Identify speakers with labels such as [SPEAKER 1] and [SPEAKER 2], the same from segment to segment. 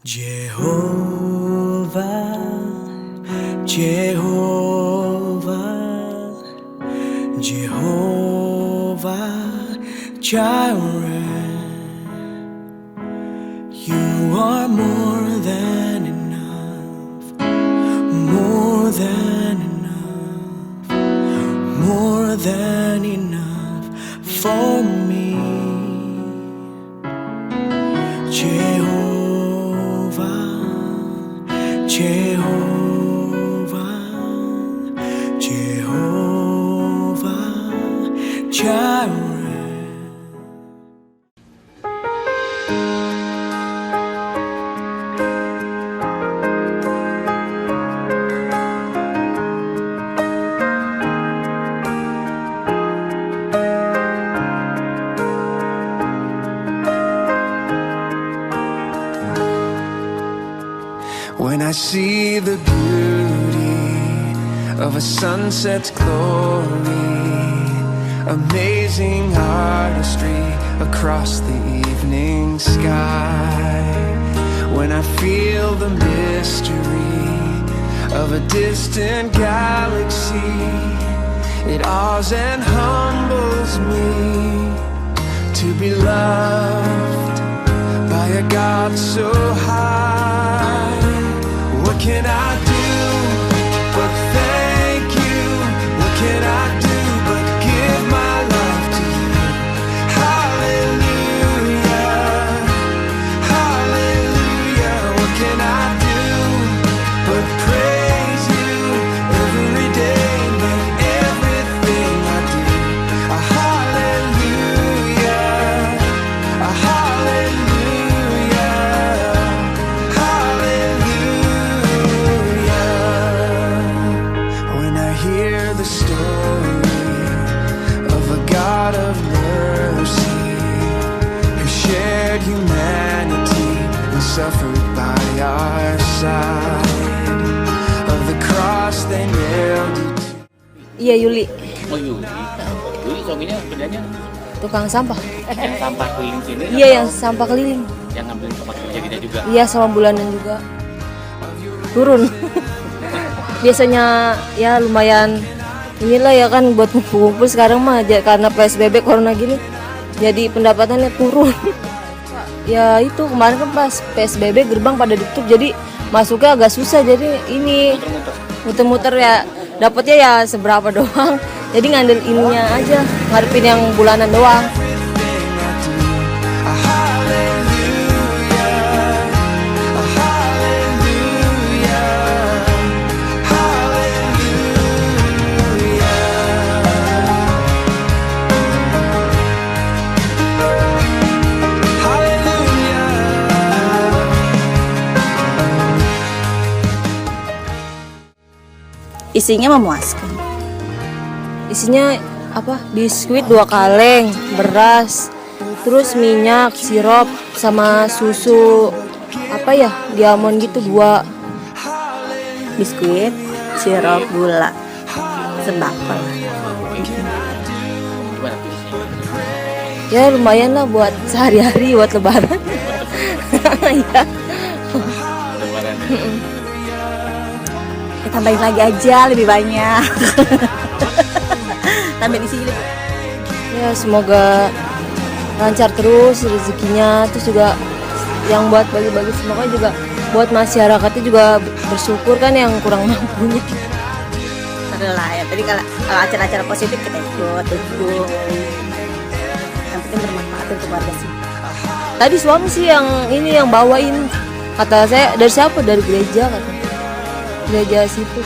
[SPEAKER 1] Jehovah, Jehovah, Jehovah Jireh, you are more than enough, more than enough, more than enough for me. Jehovah, Jehovah Jireh. When I see the beauty of a sunset's glory, amazing artistry across the evening sky, when I feel the mystery of a distant galaxy, it awes and humbles me to be loved by a God so high. What can I do but thank you? What can I do but give my life to you? Hallelujah, hallelujah. What can I do but praise you every day? Let everything I do a hallelujah, a hallelujah, hallelujah. When I hear the story of a God of mercy who shared humanity and suffered by our side, of the cross they nailed you to.
[SPEAKER 2] Iya, Yuli.
[SPEAKER 3] Oh, Yuli. Yuli suaminya kerjanya
[SPEAKER 2] Tukang sampah.
[SPEAKER 3] yang sampah keliling sini.
[SPEAKER 2] Iya, yang sampah keliling.
[SPEAKER 3] Yang ngambil tempat kerja kita juga.
[SPEAKER 2] Iya, sama bulanan juga. Turun. Biasanya ya lumayan inilah ya kan buat ngumpul-ngumpul, sekarang mah karena PSBB corona gini jadi pendapatannya turun. Ya itu kemarin kan pas PSBB gerbang pada ditutup jadi masuknya agak susah, jadi ini muter-muter ya dapatnya ya seberapa doang. Jadi ngambil ininya aja, ngarepin yang bulanan doang.
[SPEAKER 4] Isinya memuaskan.
[SPEAKER 2] Isinya apa? Biskuit 2 kaleng, beras, terus minyak, sirup, sama susu apa ya? Diamond gitu 2.
[SPEAKER 4] Biskuit, sirup, gula, sembako.
[SPEAKER 3] Gimana tuh isinya?
[SPEAKER 2] Ya lumayan lah buat sehari-hari, buat lebaran. Ya.
[SPEAKER 3] Lebaran.
[SPEAKER 4] Kita tambahin lagi aja lebih banyak. Tambahin isi lebih.
[SPEAKER 2] Ya semoga lancar terus rezekinya, terus juga yang buat bagi-bagi semoga juga buat masyarakatnya juga bersyukur kan yang kurang mampunya.
[SPEAKER 4] Adalah ya tadi kalau acara-acara positif kita ikut dukung. Yang penting bermanfaat untuk warga sih.
[SPEAKER 2] Tadi suami sih yang ini yang bawain, kata saya dari siapa, dari gereja katanya, gereja situ.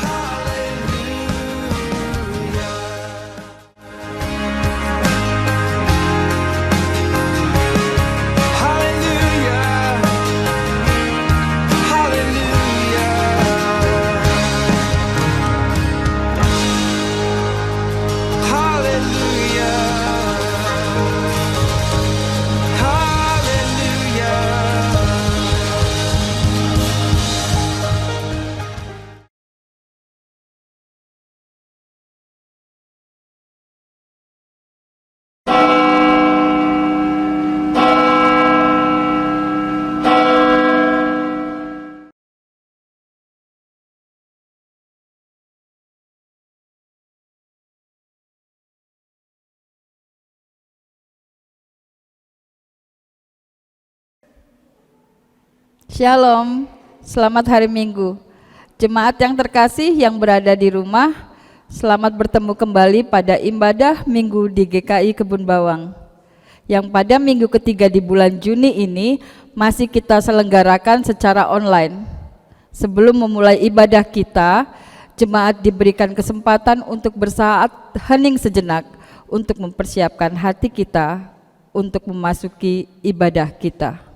[SPEAKER 5] Shalom, selamat hari Minggu. Jemaat yang terkasih yang berada di rumah, selamat bertemu kembali pada ibadah Minggu di GKI Kebun Bawang. Yang pada minggu ketiga di bulan Juni ini masih kita selenggarakan secara online. Sebelum memulai ibadah kita, jemaat diberikan kesempatan untuk bersaat hening sejenak untuk mempersiapkan hati kita untuk memasuki ibadah kita.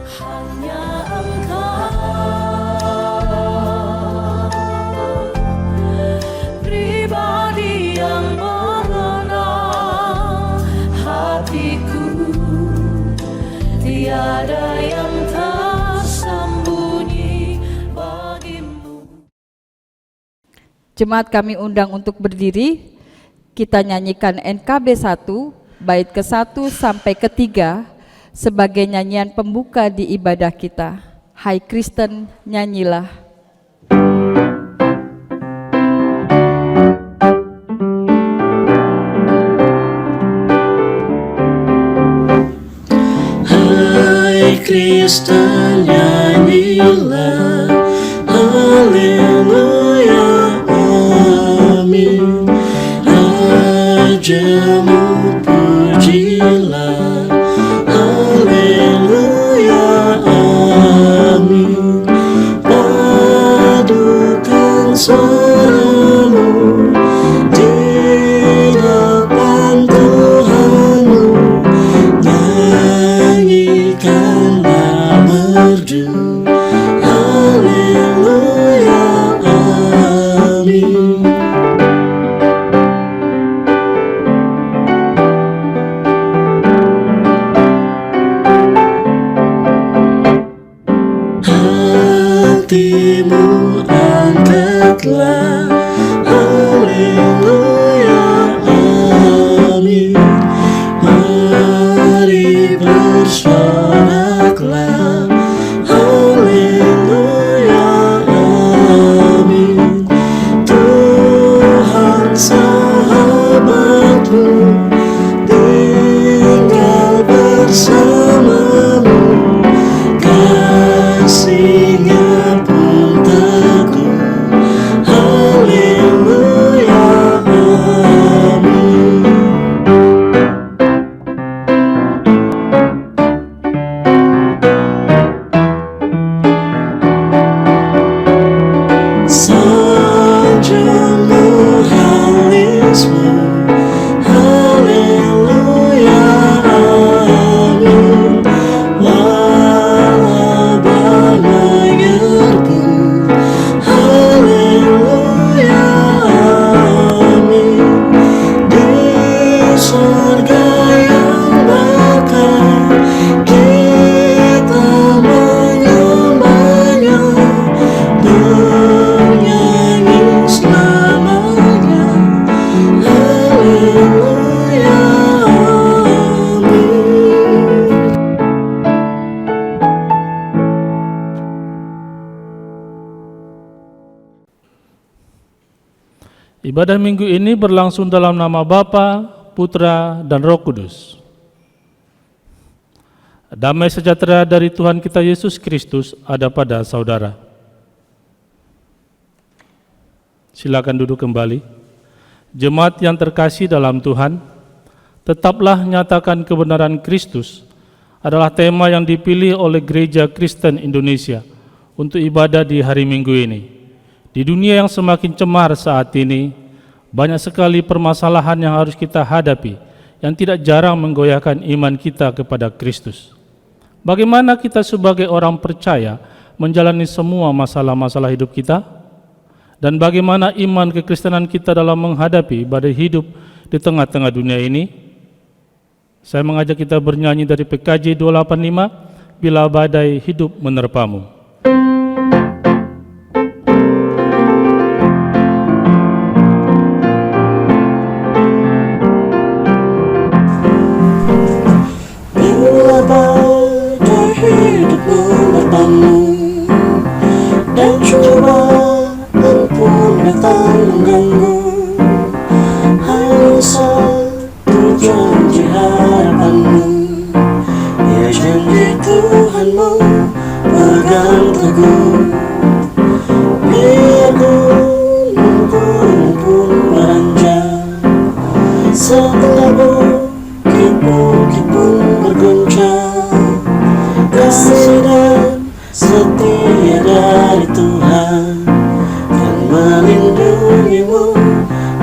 [SPEAKER 6] Hanya Engkau pribadi yang mengenal hatiku, tiada yang tersembunyi bagimu.
[SPEAKER 5] Jemaat kami undang untuk berdiri, kita nyanyikan NKB 1, bait ke-1 sampai ke-3, sebagai nyanyian pembuka di ibadah kita. Hai Kristen, nyanyilah.
[SPEAKER 6] Hai Kristen, nyanyilah, haleluya, amin. Rajamu pujilah, haleluya, amin. Padukan suaramu di depan Tuhanmu, nyanyikanlah merdu, haleluya, amin. Hatimu angkatlah, haleluya, amin. Mari bersoraklah, haleluya, amin. Tuhan sahabatmu tinggal bersamamu, kasih-Nya pun teguh, haleluya, amin. Sanjungmu halismu, haleluya, amin. Walabah menyerbu, haleluya, amin. Di surga yang bakal kita menyembahnya, bernyanyi selamanya, haleluya, amin.
[SPEAKER 7] Ibadah minggu ini berlangsung dalam nama Bapa, Putra, dan Roh Kudus. Damai sejahtera dari Tuhan kita Yesus Kristus ada pada saudara. Silakan duduk kembali. Jemaat yang terkasih dalam Tuhan, tetaplah nyatakan kebenaran Kristus adalah tema yang dipilih oleh Gereja Kristen Indonesia untuk ibadah di hari Minggu ini. Di dunia yang semakin cemar saat ini, banyak sekali permasalahan yang harus kita hadapi yang tidak jarang menggoyahkan iman kita kepada Kristus. Bagaimana kita sebagai orang percaya menjalani semua masalah-masalah hidup kita? Dan bagaimana iman kekristenan kita dalam menghadapi badai hidup di tengah-tengah dunia ini? Saya mengajak kita bernyanyi dari PKJ 285, Bila Badai Hidup Menerpamu.
[SPEAKER 6] Bila badai hidup menerpamu dan cobaan pun datang mengganggu, hanya satu janji harapanmu, ya janji Tuhanmu pegang teguh. Biar gunung-gunung pun beranjak, setelah bukit-bukit pun berguncang, kasih dan setia dari Tuhan kan melindungimu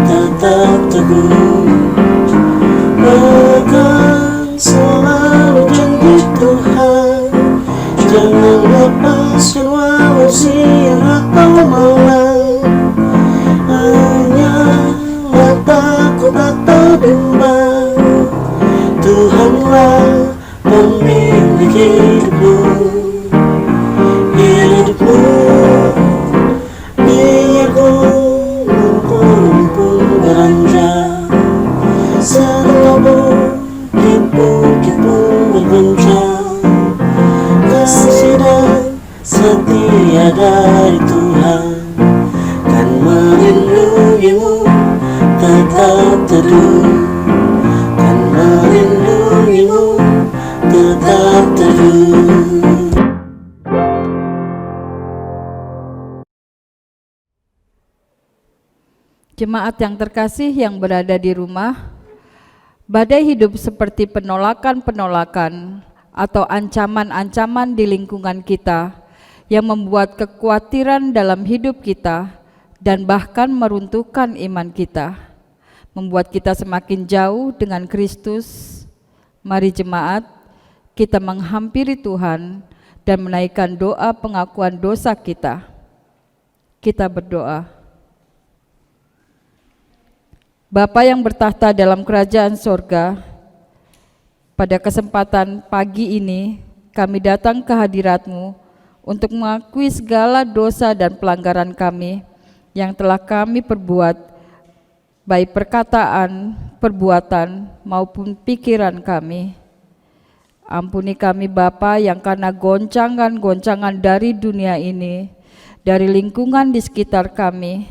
[SPEAKER 6] tetap teguh. Pegang selalu janji Tuhan, jangan lepaskan walau siang atau malam. Hanyalah takut atau bimbang, Tuhanlah pemilik hidupmu. Hidupmu biar gunung-gunung pun beranjak, setelah bukit-bukit pun berguncang, kasih dan setia dari Tuhan kan melindungimu tetap teduh, kan melindungimu tetap teduh.
[SPEAKER 5] Jemaat yang terkasih yang berada di rumah, badai hidup seperti penolakan-penolakan atau ancaman-ancaman di lingkungan kita yang membuat kekhawatiran dalam hidup kita dan bahkan meruntuhkan iman kita, membuat kita semakin jauh dengan Kristus. Mari jemaat, kita menghampiri Tuhan dan menaikkan doa pengakuan dosa kita. Kita berdoa. Bapa yang bertahta dalam kerajaan sorga, pada kesempatan pagi ini kami datang ke hadirat-Mu untuk mengakui segala dosa dan pelanggaran kami yang telah kami perbuat, baik perkataan, perbuatan maupun pikiran kami. Ampuni kami Bapa yang karena goncangan-goncangan dari dunia ini, dari lingkungan di sekitar kami,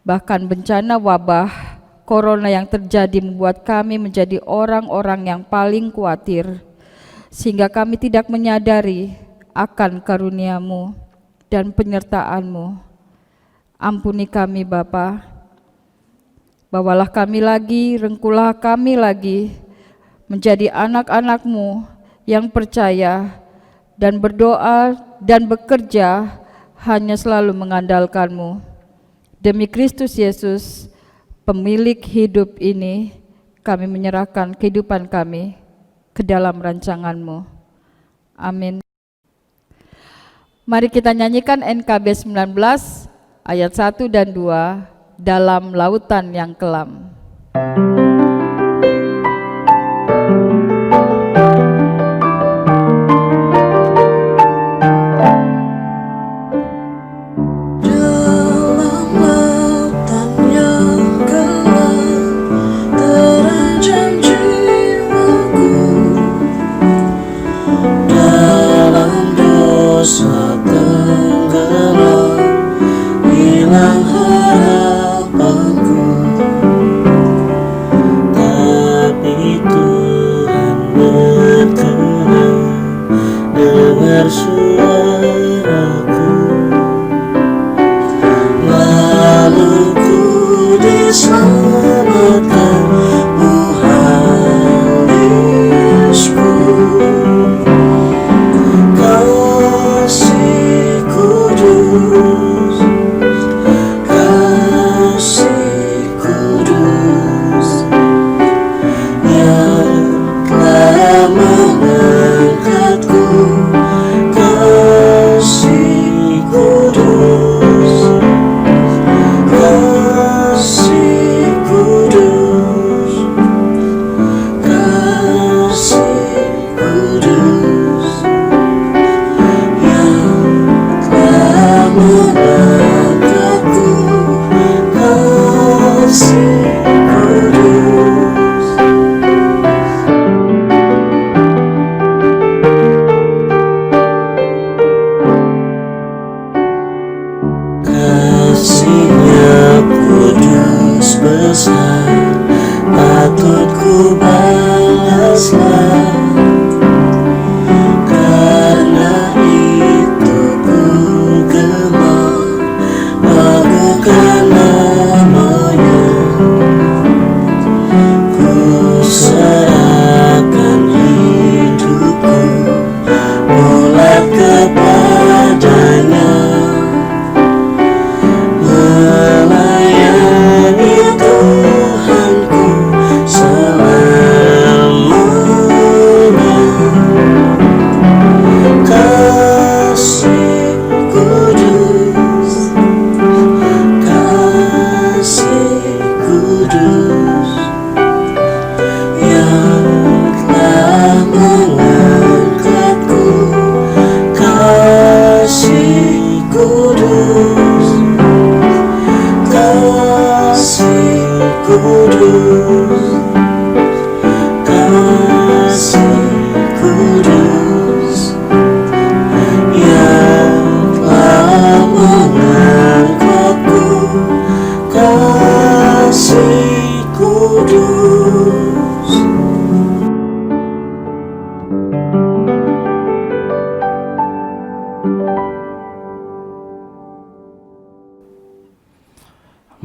[SPEAKER 5] bahkan bencana wabah Corona yang terjadi membuat kami menjadi orang-orang yang paling khawatir, sehingga kami tidak menyadari akan karunia-Mu dan penyertaan-Mu. Ampuni kami Bapa, bawalah kami lagi, rengkulah kami lagi, menjadi anak-anak-Mu yang percaya dan berdoa dan bekerja hanya selalu mengandalkan-Mu. Demi Kristus Yesus, pemilik hidup ini, kami menyerahkan kehidupan kami ke dalam rancangan-Mu. Amin. Mari kita nyanyikan NKB 19 ayat 1 dan 2, dalam lautan yang kelam.
[SPEAKER 6] Dosa tenggelam, hilang harapanku.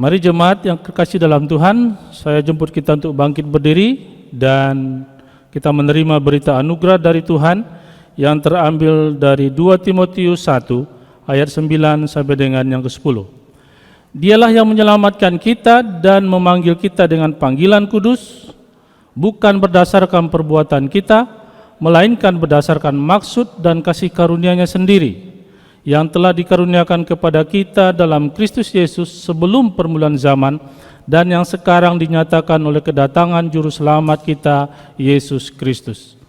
[SPEAKER 7] Mari jemaat yang terkasih dalam Tuhan, saya jemput kita untuk bangkit berdiri dan kita menerima berita anugerah dari Tuhan yang terambil dari 2 Timotius 1 ayat 9 sampai dengan yang ke-10. Dialah yang menyelamatkan kita dan memanggil kita dengan panggilan kudus, bukan berdasarkan perbuatan kita, melainkan berdasarkan maksud dan kasih karunia-Nya sendiri, yang telah dikaruniakan kepada kita dalam Kristus Yesus sebelum permulaan zaman dan yang sekarang dinyatakan oleh kedatangan Juru Selamat kita, Yesus Kristus,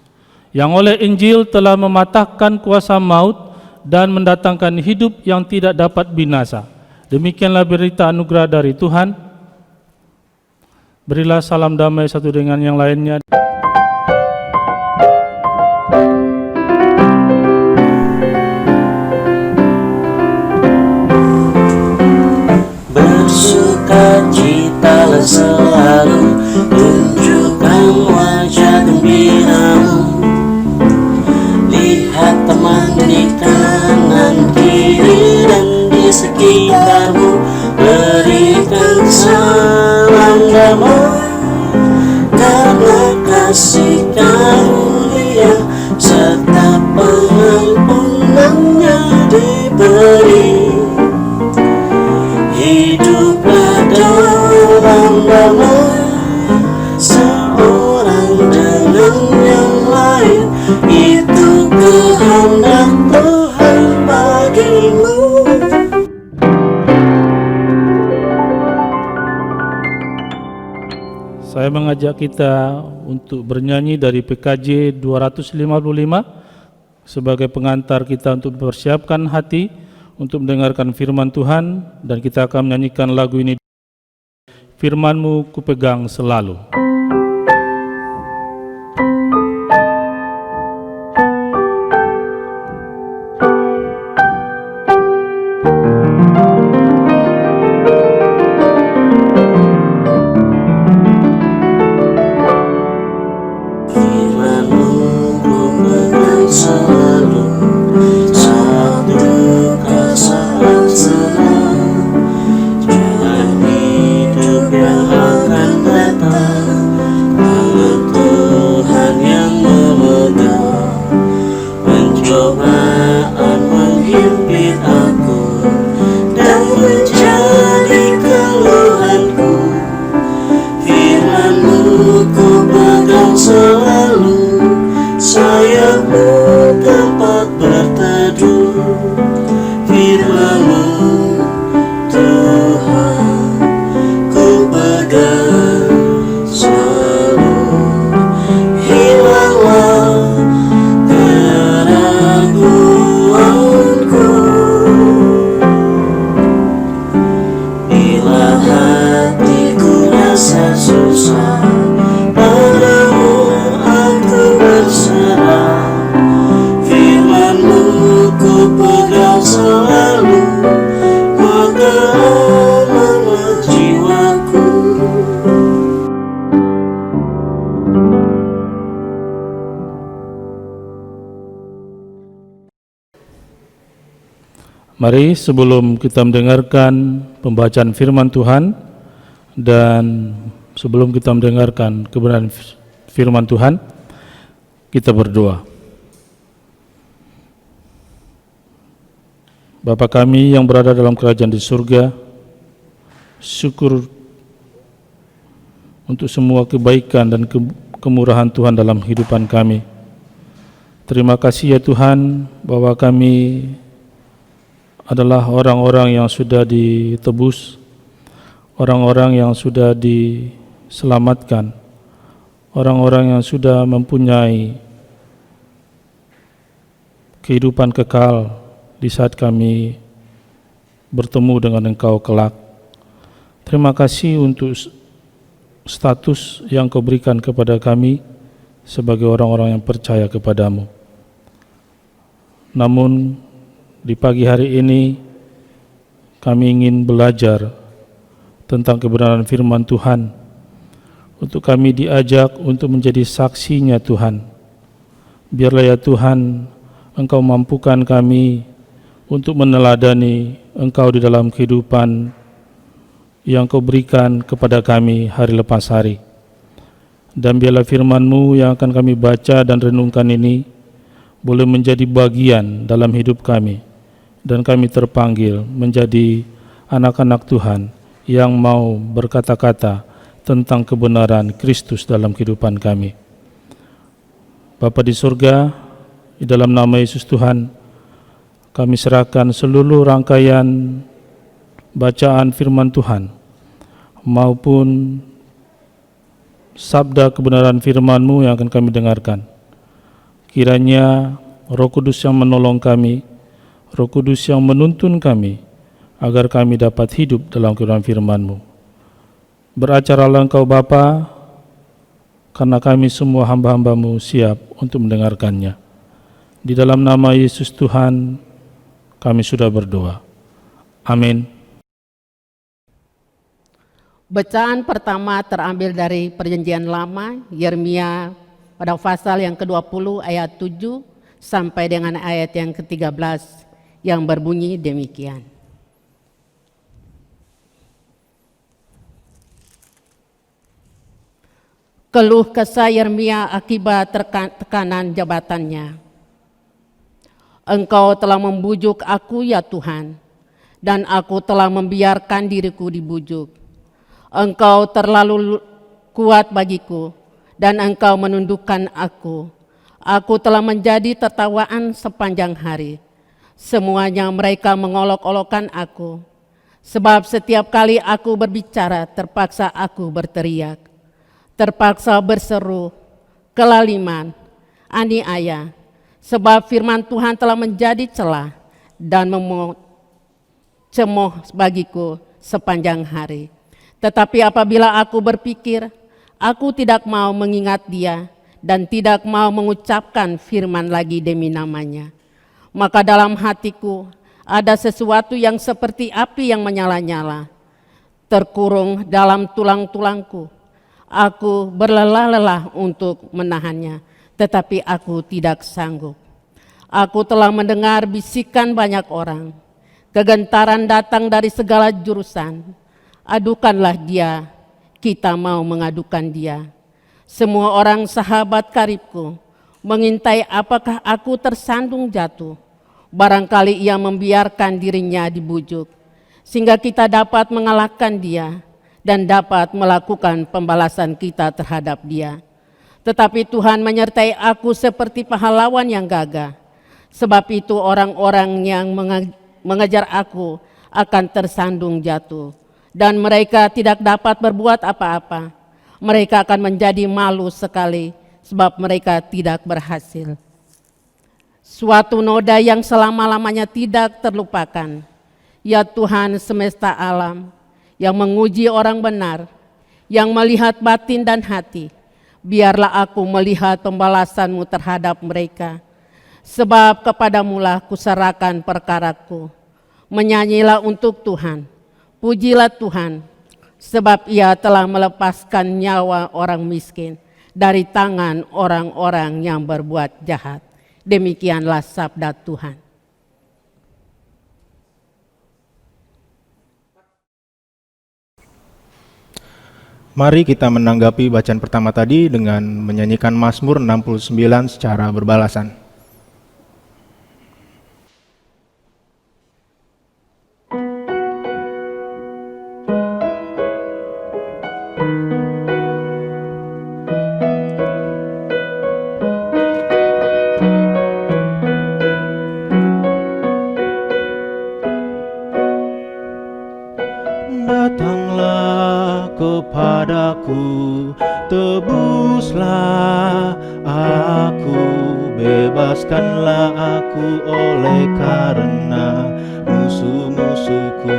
[SPEAKER 7] yang oleh Injil telah mematahkan kuasa maut dan mendatangkan hidup yang tidak dapat binasa. Demikianlah berita anugerah dari Tuhan. Berilah salam damai satu dengan yang lainnya.
[SPEAKER 6] Bersukacitalah selalu, tunjukkan wajah gembiramu. Lihat teman di kanan kiri dan di sekitarmu, berikan salam damai, karena kasih karunia serta pengampunannya diberi. Hiduplah dalam damai, seorang dengan yang lain, itu kehendak Tuhan bagimu.
[SPEAKER 7] Saya mengajak kita untuk bernyanyi dari PKJ 255 sebagai pengantar kita untuk mempersiapkan hati untuk mendengarkan firman Tuhan, dan kita akan menyanyikan lagu ini, Firman-Mu kupegang selalu.
[SPEAKER 6] Firman-Mu kupegang selalu, saat duka, saat senang, jalan hidup yang akan datang, tangan Tuhan yang memegang. Pencobaan menghimpit aku dan menjadi keluhanku, Firman-Mu ku pegang selalu, sayapmu tempat berteduh. Firman-Mu Tuhan ku pegang selalu, hilanglah keraguanku. Bila hatiku rasa susah, padamu aku berserah. Firman-Mu ku pegang selalu, maka amanlah jiwaku.
[SPEAKER 7] Mari sebelum kita mendengarkan pembacaan firman Tuhan dan sebelum kita mendengarkan kebenaran firman Tuhan, kita berdoa. Bapa kami yang berada dalam kerajaan di surga, syukur untuk semua kebaikan dan kemurahan Tuhan dalam kehidupan kami. Terima kasih ya Tuhan bahwa kami adalah orang-orang yang sudah ditebus, orang-orang yang sudah diselamatkan, orang-orang yang sudah mempunyai kehidupan kekal di saat kami bertemu dengan Engkau kelak. Terima kasih untuk status yang Kau berikan kepada kami sebagai orang-orang yang percaya kepadamu. Namun di pagi hari ini kami ingin belajar tentang kebenaran firman Tuhan, untuk kami diajak untuk menjadi saksinya Tuhan. Biarlah ya Tuhan, Engkau mampukan kami untuk meneladani Engkau di dalam kehidupan yang Kau berikan kepada kami hari lepas hari. Dan biarlah firman-Mu yang akan kami baca dan renungkan ini boleh menjadi bagian dalam hidup kami, dan kami terpanggil menjadi anak-anak Tuhan yang mau berkata-kata tentang kebenaran Kristus dalam kehidupan kami. Bapa di surga, di dalam nama Yesus Tuhan, kami serahkan seluruh rangkaian bacaan firman Tuhan maupun sabda kebenaran firman-Mu yang akan kami dengarkan. Kiranya Roh Kudus yang menolong kami, Roh Kudus yang menuntun kami, agar kami dapat hidup dalam kebenaran firman-Mu. Beracaralah Engkau Bapa, karena kami semua hamba-hamba-Mu siap untuk mendengarkannya. Di dalam nama Yesus Tuhan, kami sudah berdoa. Amin.
[SPEAKER 8] Bacaan pertama terambil dari Perjanjian Lama, Yeremia pada pasal yang ke-20 ayat 7 sampai dengan ayat yang ke-13 yang berbunyi demikian. Keluh kesah Yeremia akibat tekanan jabatannya. Engkau telah membujuk aku ya Tuhan, dan aku telah membiarkan diriku dibujuk. Engkau terlalu kuat bagiku, dan Engkau menundukkan aku. Aku telah menjadi tertawaan sepanjang hari. Semuanya mereka mengolok-olokkan aku. Sebab setiap kali aku berbicara, terpaksa aku berteriak. Terpaksa berseru, kelaliman, aniaya. Sebab firman Tuhan telah menjadi celah dan cemoh bagiku sepanjang hari. Tetapi apabila aku berpikir, aku tidak mau mengingat dia dan tidak mau mengucapkan firman lagi demi namanya. Maka dalam hatiku ada sesuatu yang seperti api yang menyala-nyala, terkurung dalam tulang-tulangku. Aku berlelah-lelah untuk menahannya, tetapi aku tidak sanggup. Aku telah mendengar bisikan banyak orang. Kegentaran datang dari segala jurusan. Adukanlah dia, kita mau mengadukan dia. Semua orang sahabat karibku mengintai apakah aku tersandung jatuh. Barangkali ia membiarkan dirinya dibujuk, sehingga kita dapat mengalahkan dia dan dapat melakukan pembalasan kita terhadap dia. Tetapi Tuhan menyertai aku seperti pahlawan yang gagah. Sebab itu orang-orang yang mengejar aku akan tersandung jatuh. Dan mereka tidak dapat berbuat apa-apa. Mereka akan menjadi malu sekali, sebab mereka tidak berhasil. Suatu noda yang selama-lamanya tidak terlupakan. Ya Tuhan semesta alam, yang menguji orang benar, yang melihat batin dan hati, biarlah aku melihat pembalasan-Mu terhadap mereka. Sebab kepadamu-lah kuserahkan perkaraku. Menyanyilah untuk Tuhan. Pujilah Tuhan, sebab Ia telah melepaskan nyawa orang miskin dari tangan orang-orang yang berbuat jahat. Demikianlah sabda Tuhan.
[SPEAKER 9] Mari kita menanggapi bacaan pertama tadi dengan menyanyikan Mazmur 69 secara berbalasan.
[SPEAKER 6] Datanglah kepadaku, tebuslah aku, bebaskanlah aku oleh karena musuh-musuhku.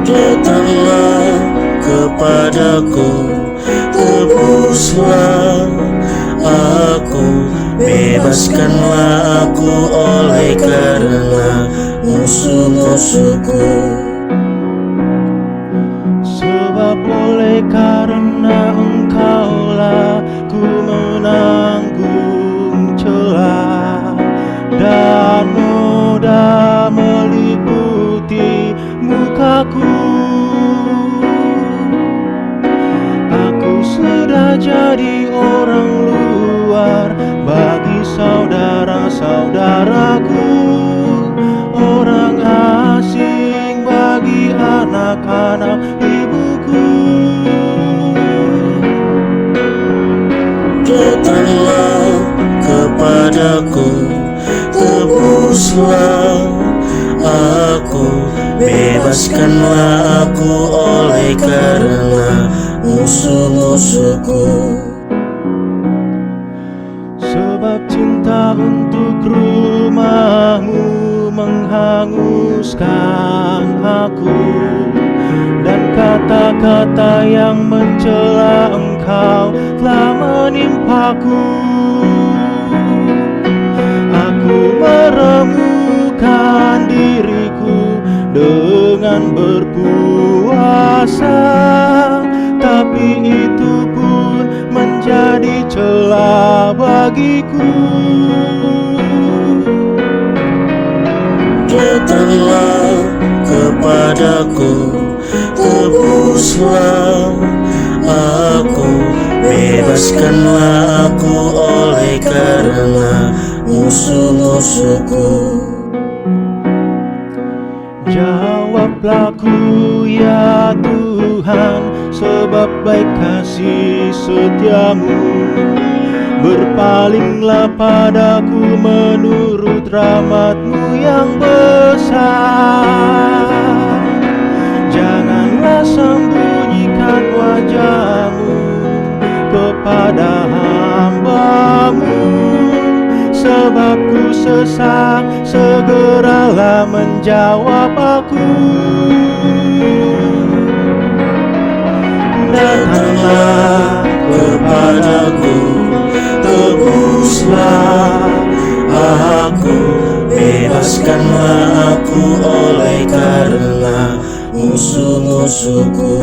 [SPEAKER 1] Datanglah kepadaku, tebuslah aku, bebaskanlah aku oleh karena musuh-musuhku.
[SPEAKER 6] Sebab oleh karena Engkaulah ku menanggung celah dan noda meliputi menjadi orang luar bagi saudara-saudaraku, orang asing bagi anak-anak ibuku.
[SPEAKER 10] Datanglah kepadaku, tebuslah aku, bebaskanlah aku oleh karena musuh-musuhku.
[SPEAKER 6] Sebab cinta untuk rumahmu menghanguskan aku, dan kata-kata yang mencela Engkau telah menimpaku. Aku meremukan diriku dengan berpuasa, tapi itu pun menjadi celah bagiku.
[SPEAKER 10] Datanglah kepadaku, tebuslah aku, bebaskanlah aku oleh karena musuh-musuhku.
[SPEAKER 6] Jawablah ku ya Tuhan, sebab baik kasih setiamu. Berpalinglah padaku menurut rahmat-Mu yang besar. Janganlah sembunyikan wajah-Mu kepada hamba-Mu, sebab ku sesak, segeralah menjawab aku. Datanglah kepadaku, tebuslah aku, bebaskanlah aku oleh karena musuh-musuhku.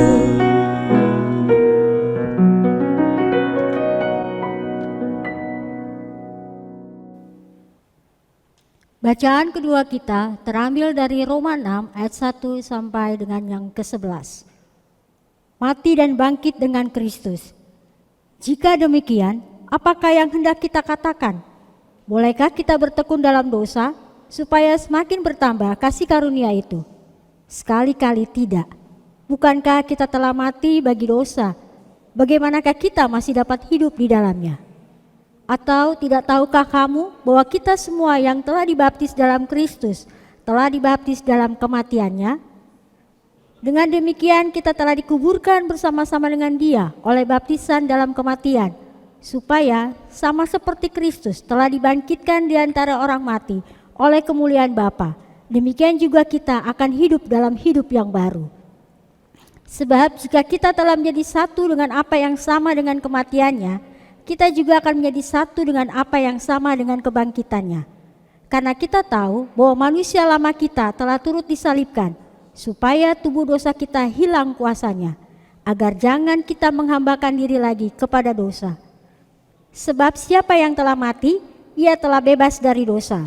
[SPEAKER 11] Bacaan kedua kita terambil dari Roma 6 ayat 1 sampai dengan yang ke-11. Mati dan bangkit dengan Kristus. Jika demikian, apakah yang hendak kita katakan? Bolehkah kita bertekun dalam dosa supaya semakin bertambah kasih karunia itu? Sekali-kali tidak. Bukankah kita telah mati bagi dosa? Bagaimanakah kita masih dapat hidup di dalamnya? Atau tidak tahukah kamu bahwa kita semua yang telah dibaptis dalam Kristus telah dibaptis dalam kematiannya? Dengan demikian kita telah dikuburkan bersama-sama dengan Dia oleh baptisan dalam kematian, supaya sama seperti Kristus telah dibangkitkan di antara orang mati oleh kemuliaan Bapa, demikian juga kita akan hidup dalam hidup yang baru. Sebab jika kita telah menjadi satu dengan apa yang sama dengan kematiannya, kita juga akan menjadi satu dengan apa yang sama dengan kebangkitannya. Karena kita tahu bahwa manusia lama kita telah turut disalibkan, supaya tubuh dosa kita hilang kuasanya, agar jangan kita menghambakan diri lagi kepada dosa. Sebab siapa yang telah mati, ia telah bebas dari dosa.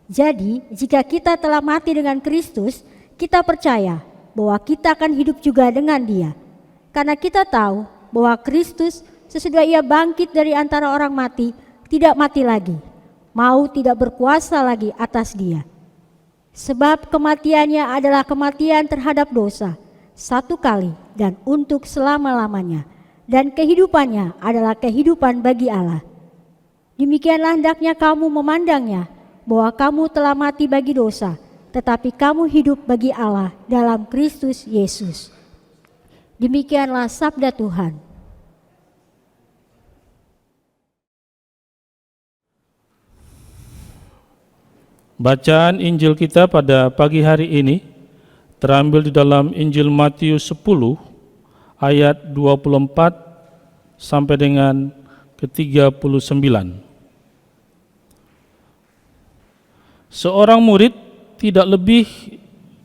[SPEAKER 11] Jadi jika kita telah mati dengan Kristus, kita percaya bahwa kita akan hidup juga dengan Dia. Karena kita tahu bahwa Kristus sesudah Ia bangkit dari antara orang mati, tidak mati lagi, maut tidak berkuasa lagi atas Dia. Sebab kematiannya adalah kematian terhadap dosa, satu kali dan untuk selama-lamanya, dan kehidupannya adalah kehidupan bagi Allah. Demikianlah hendaknya kamu memandangnya, bahwa kamu telah mati bagi dosa, tetapi kamu hidup bagi Allah dalam Kristus Yesus. Demikianlah sabda Tuhan.
[SPEAKER 7] Bacaan Injil kita pada pagi hari ini terambil di dalam Injil Matius 10 ayat 24 sampai dengan ke-39. Seorang murid tidak lebih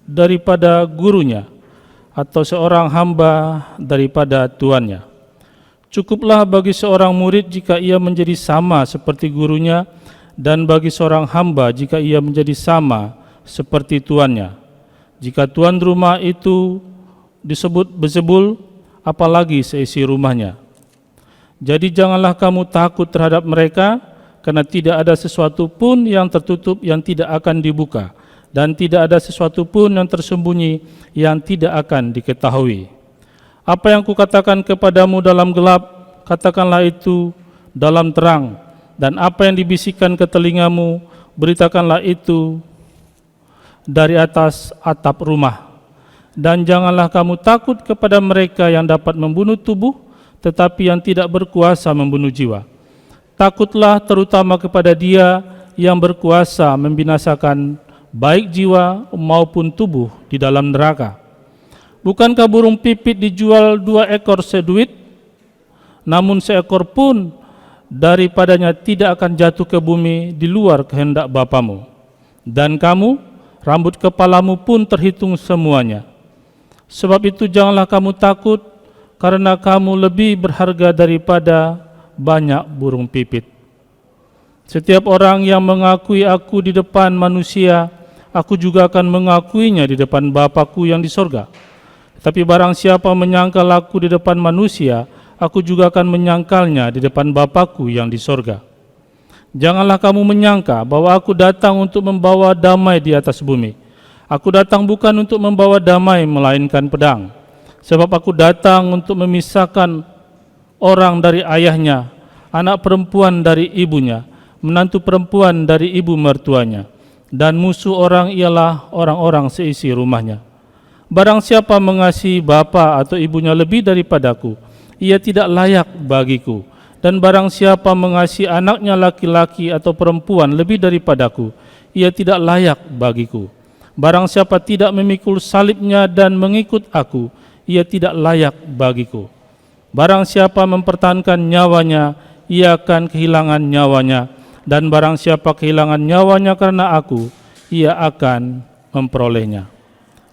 [SPEAKER 7] daripada gurunya, atau seorang hamba daripada tuannya. Cukuplah bagi seorang murid jika ia menjadi sama seperti gurunya, dan bagi seorang hamba jika ia menjadi sama seperti tuannya. Jika tuan rumah itu disebut Beelzebul, apalagi seisi rumahnya. Jadi janganlah kamu takut terhadap mereka, karena tidak ada sesuatu pun yang tertutup yang tidak akan dibuka, dan tidak ada sesuatu pun yang tersembunyi yang tidak akan diketahui. Apa yang kukatakan kepadamu dalam gelap, katakanlah itu dalam terang, dan apa yang dibisikkan ke telingamu, beritakanlah itu dari atas atap rumah. Dan janganlah kamu takut kepada mereka yang dapat membunuh tubuh, tetapi yang tidak berkuasa membunuh jiwa. Takutlah terutama kepada Dia yang berkuasa membinasakan baik jiwa maupun tubuh di dalam neraka. Bukankah burung pipit dijual 2 ekor seduit? Namun seekor pun daripadanya tidak akan jatuh ke bumi di luar kehendak Bapamu. Dan kamu, rambut kepalamu pun terhitung semuanya. Sebab itu janganlah kamu takut, karena kamu lebih berharga daripada banyak burung pipit. Setiap orang yang mengakui aku di depan manusia, aku juga akan mengakuinya di depan Bapa-Ku yang di sorga. Tapi barang siapa menyangkal aku di depan manusia, aku juga akan menyangkalnya di depan Bapa-Ku yang di sorga. Janganlah kamu menyangka bahwa aku datang untuk membawa damai di atas bumi. Aku datang bukan untuk membawa damai, melainkan pedang. Sebab aku datang untuk memisahkan orang dari ayahnya, anak perempuan dari ibunya, menantu perempuan dari ibu mertuanya, dan musuh orang ialah orang-orang seisi rumahnya. Barang siapa mengasihi bapa atau ibunya lebih daripadaku, ia tidak layak bagiku. Dan barang siapa mengasihi anaknya laki-laki atau perempuan lebih daripadaku, ia tidak layak bagiku. Barang siapa tidak memikul salibnya dan mengikut aku, ia tidak layak bagiku. Barang siapa mempertahankan nyawanya, ia akan kehilangan nyawanya. Dan barang siapa kehilangan nyawanya karena aku, ia akan memperolehnya.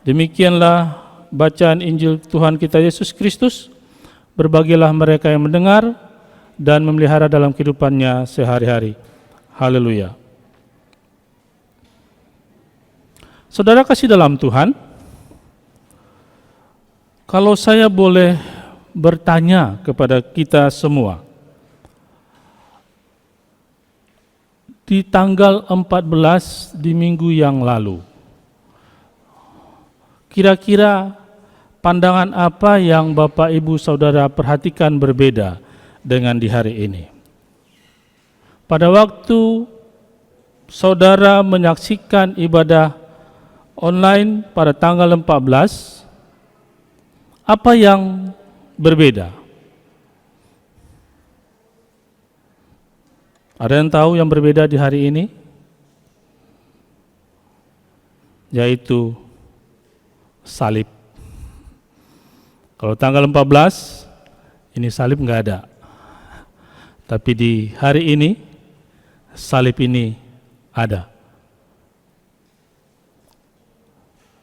[SPEAKER 7] Demikianlah bacaan Injil Tuhan kita Yesus Kristus. Berbahagialah mereka yang mendengar dan memelihara dalam kehidupannya sehari-hari. Haleluya. Saudara kasih dalam Tuhan, kalau saya boleh bertanya kepada kita semua, di tanggal 14 di minggu yang lalu, kira-kira pandangan apa yang Bapak Ibu Saudara perhatikan berbeda dengan di hari ini? Pada waktu saudara menyaksikan ibadah online pada tanggal 14, apa yang berbeda? Ada yang tahu yang berbeda di hari ini? Yaitu salib. Kalau tanggal 14, ini salib enggak ada. Tapi di hari ini, salib ini ada.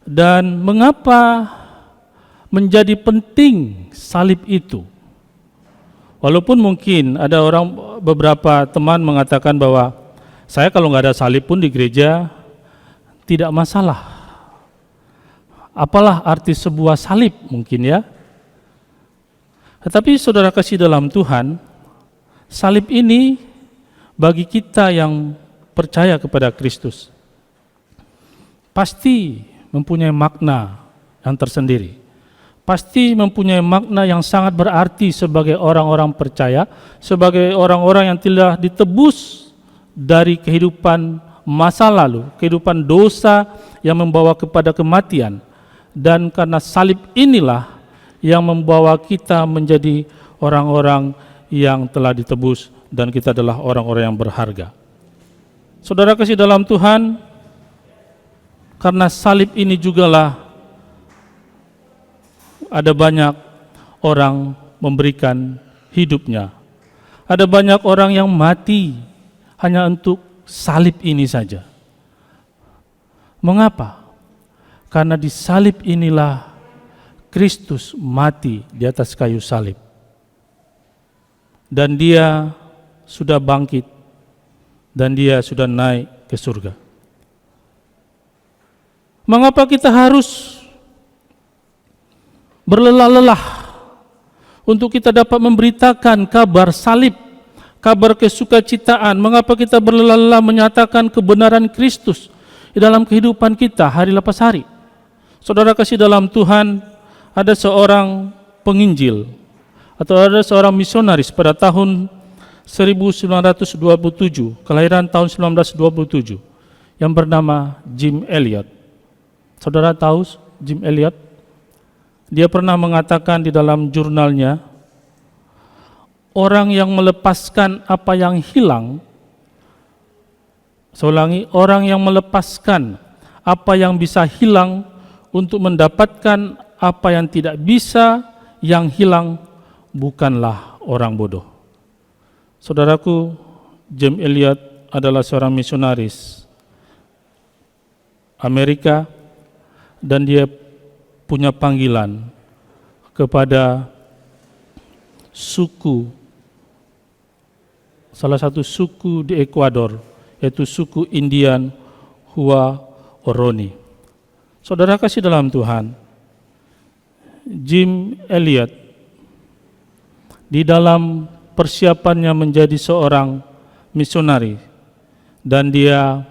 [SPEAKER 7] Dan mengapa menjadi penting salib itu? Walaupun mungkin ada beberapa teman mengatakan bahwa saya kalau nggak ada salib pun di gereja tidak masalah. Apalah arti sebuah salib mungkin ya. Tetapi saudara kasih dalam Tuhan, salib ini bagi kita yang percaya kepada Kristus pasti mempunyai makna yang tersendiri. Pasti mempunyai makna yang sangat berarti sebagai orang-orang percaya, sebagai orang-orang yang telah ditebus dari kehidupan masa lalu, kehidupan dosa yang membawa kepada kematian. Dan karena salib inilah yang membawa kita menjadi orang-orang yang telah ditebus dan kita adalah orang-orang yang berharga. Saudara kasih dalam Tuhan, karena salib ini jugalah ada banyak orang memberikan hidupnya. Ada banyak orang yang mati hanya untuk salib ini saja. Mengapa? Karena di salib inilah Kristus mati di atas kayu salib. Dan Dia sudah bangkit dan Dia sudah naik ke surga. Mengapa kita harus berlelah-lelah untuk kita dapat memberitakan kabar salib, kabar kesukacitaan. Mengapa kita berlelah-lelah menyatakan kebenaran Kristus di dalam kehidupan kita hari lepas hari? Saudara kasih dalam Tuhan, ada seorang penginjil atau ada seorang misionaris pada tahun 1927, kelahiran tahun 1927, yang bernama Jim Elliot. Saudara tahu Jim Elliot? Dia pernah mengatakan di dalam jurnalnya, orang yang melepaskan apa yang hilang, saya ulangi, orang yang melepaskan apa yang bisa hilang untuk mendapatkan apa yang tidak bisa yang hilang, bukanlah orang bodoh. Saudaraku, Jim Elliot adalah seorang misionaris Amerika, dan dia punya panggilan kepada suku, salah satu suku di Ekuador, yaitu suku Indian Huaorani. Saudara kasih dalam Tuhan, Jim Elliot di dalam persiapannya menjadi seorang misionari, dan dia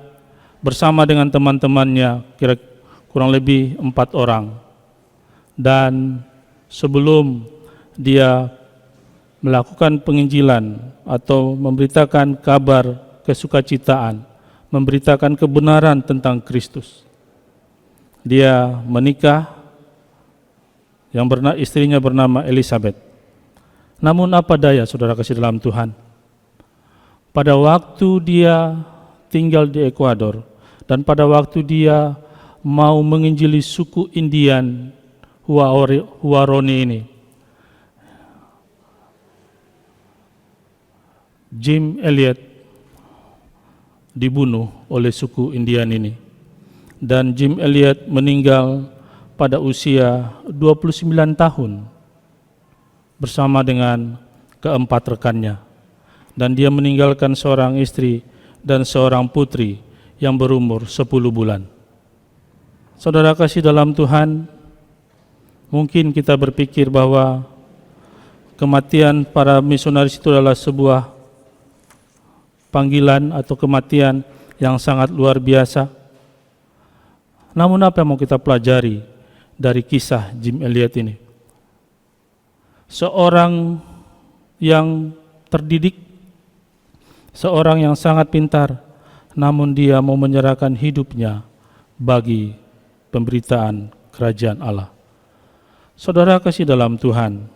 [SPEAKER 7] bersama dengan teman-temannya kurang lebih 4 orang. Dan sebelum dia melakukan penginjilan atau memberitakan kabar kesukacitaan, memberitakan kebenaran tentang Kristus, dia menikah, yang istrinya bernama Elizabeth. Namun apa daya, saudara kasih dalam Tuhan, pada waktu dia tinggal di Ekuador dan pada waktu dia mau menginjili suku Indian Huaorani ini, Jim Elliot dibunuh oleh suku Indian ini, dan Jim Elliot meninggal pada usia 29 tahun bersama dengan keempat rekannya, dan dia meninggalkan seorang istri dan seorang putri yang berumur 10 bulan. Saudara kasih dalam Tuhan, mungkin kita berpikir bahwa kematian para misionaris itu adalah sebuah panggilan atau kematian yang sangat luar biasa. Namun apa yang mau kita pelajari dari kisah Jim Elliot ini? Seorang yang terdidik, seorang yang sangat pintar, namun dia mau menyerahkan hidupnya bagi pemberitaan kerajaan Allah. Saudara kasih dalam Tuhan,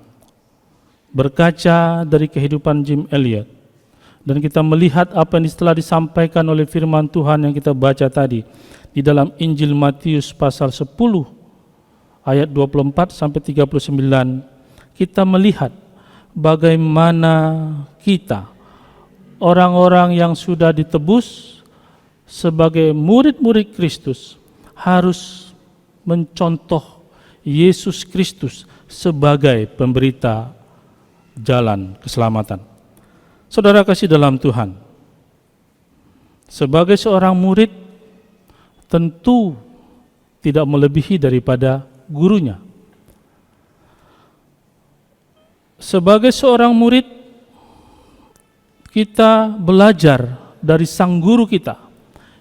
[SPEAKER 7] berkaca dari kehidupan Jim Elliot, dan kita melihat apa yang telah disampaikan oleh firman Tuhan yang kita baca tadi di dalam Injil Matius pasal 10 ayat 24 sampai 39, kita melihat bagaimana kita, orang-orang yang sudah ditebus sebagai murid-murid Kristus, harus mencontoh Yesus Kristus sebagai pemberita jalan keselamatan. Saudara kasih dalam Tuhan, sebagai seorang murid tentu tidak melebihi daripada gurunya. Sebagai seorang murid, kita belajar dari sang guru kita,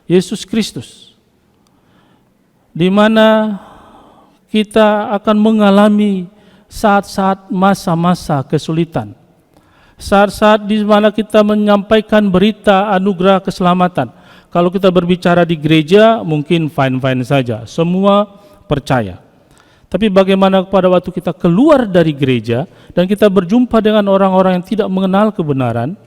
[SPEAKER 7] Yesus Kristus, di mana kita akan mengalami saat-saat masa-masa kesulitan, saat-saat di mana kita menyampaikan berita anugerah keselamatan. Kalau kita berbicara di gereja, mungkin fine-fine saja, semua percaya. Tapi bagaimana pada waktu kita keluar dari gereja dan kita berjumpa dengan orang-orang yang tidak mengenal kebenaran,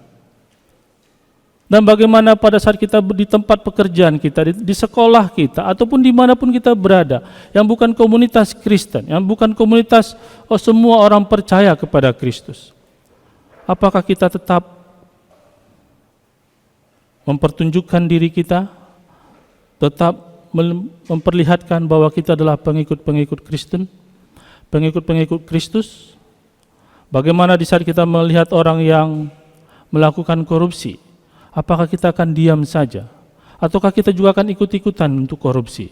[SPEAKER 7] dan bagaimana pada saat kita di tempat pekerjaan kita, di sekolah kita, ataupun dimanapun kita berada, yang bukan komunitas Kristen, yang bukan komunitas semua orang percaya kepada Kristus, apakah kita tetap mempertunjukkan diri kita, tetap memperlihatkan bahwa kita adalah pengikut-pengikut Kristen, pengikut-pengikut Kristus? Bagaimana di saat kita melihat orang yang melakukan korupsi, apakah kita akan diam saja? Ataukah kita juga akan ikut-ikutan untuk korupsi?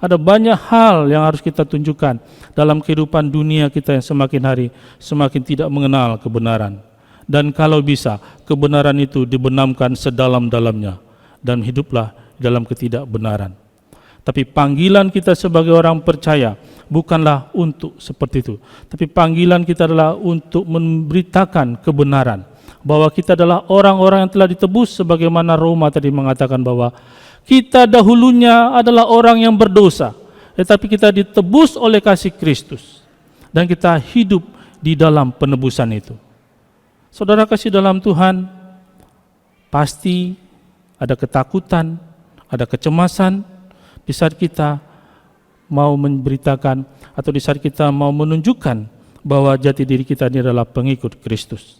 [SPEAKER 7] Ada banyak hal yang harus kita tunjukkan dalam kehidupan dunia kita yang semakin hari semakin tidak mengenal kebenaran. Dan kalau bisa, kebenaran itu dibenamkan sedalam-dalamnya dan hiduplah dalam ketidakbenaran. Tapi panggilan kita sebagai orang percaya bukanlah untuk seperti itu. Tapi panggilan kita adalah untuk memberitakan kebenaran. Bahwa kita adalah orang-orang yang telah ditebus, sebagaimana Roma tadi mengatakan bahwa kita dahulunya adalah orang yang berdosa, tetapi kita ditebus oleh kasih Kristus dan kita hidup di dalam penebusan itu. Saudara kasih dalam Tuhan, pasti ada ketakutan, ada kecemasan di saat kita mau memberitakan atau di saat kita mau menunjukkan bahwa jati diri kita ini adalah pengikut Kristus.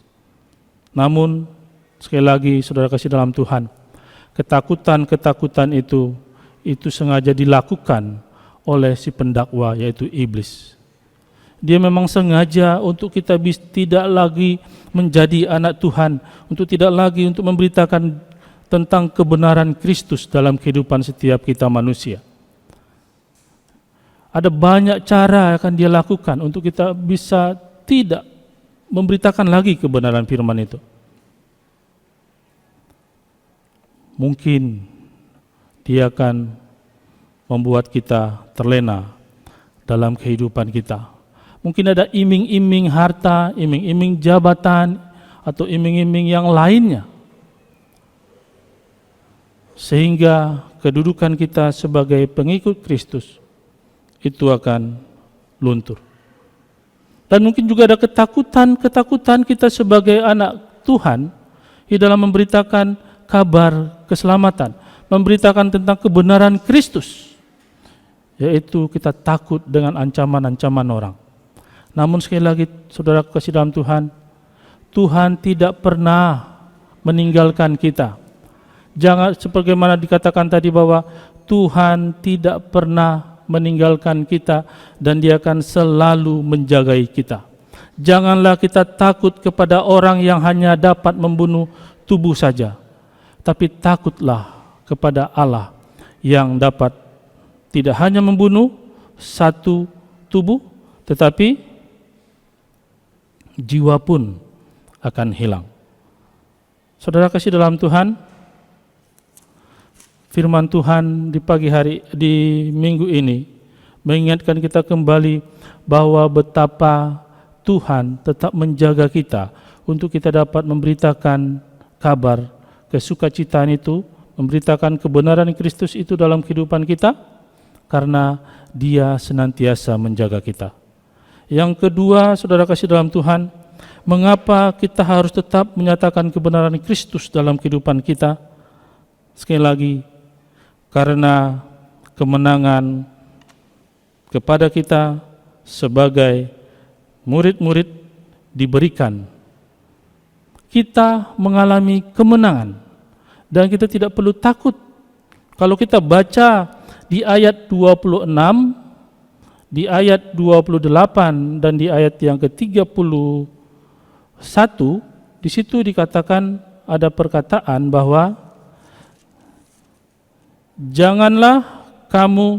[SPEAKER 7] Namun sekali lagi saudara kasih dalam Tuhan, ketakutan-ketakutan itu sengaja dilakukan oleh si pendakwa, yaitu iblis. Dia memang sengaja untuk kita tidak lagi menjadi anak Tuhan, untuk tidak lagi untuk memberitakan tentang kebenaran Kristus dalam kehidupan setiap kita manusia. Ada banyak cara yang akan dia lakukan untuk kita bisa tidak memberitakan lagi kebenaran firman itu. Mungkin dia akan membuat kita terlena dalam kehidupan kita. Mungkin ada iming-iming harta, iming-iming jabatan, atau iming-iming yang lainnya. Sehingga kedudukan kita sebagai pengikut Kristus itu akan luntur. Dan mungkin juga ada ketakutan kita sebagai anak Tuhan di dalam memberitakan kabar keselamatan, memberitakan tentang kebenaran Kristus, yaitu kita takut dengan ancaman-ancaman orang. Namun sekali lagi saudara kasih dalam Tuhan, Tuhan tidak pernah meninggalkan kita. Jangan sebagaimana dikatakan tadi bahwa Tuhan tidak pernah meninggalkan kita dan Dia akan selalu menjagai kita. Janganlah kita takut kepada orang yang hanya dapat membunuh tubuh saja, tapi takutlah kepada Allah yang dapat tidak hanya membunuh satu tubuh, tetapi jiwa pun akan hilang. Saudara kasih dalam Tuhan, firman Tuhan di pagi hari, di minggu ini mengingatkan kita kembali bahwa betapa Tuhan tetap menjaga kita untuk kita dapat memberitakan kabar kesukacitaan itu, memberitakan kebenaran Kristus itu dalam kehidupan kita, karena Dia senantiasa menjaga kita. Yang kedua, saudara kasih dalam Tuhan, mengapa kita harus tetap menyatakan kebenaran Kristus dalam kehidupan kita? Sekali lagi, karena kemenangan kepada kita sebagai murid-murid diberikan. Kita mengalami kemenangan dan kita tidak perlu takut. Kalau kita baca di ayat 26, di ayat 28 dan di ayat yang ke-31, di situ dikatakan ada perkataan bahwa janganlah kamu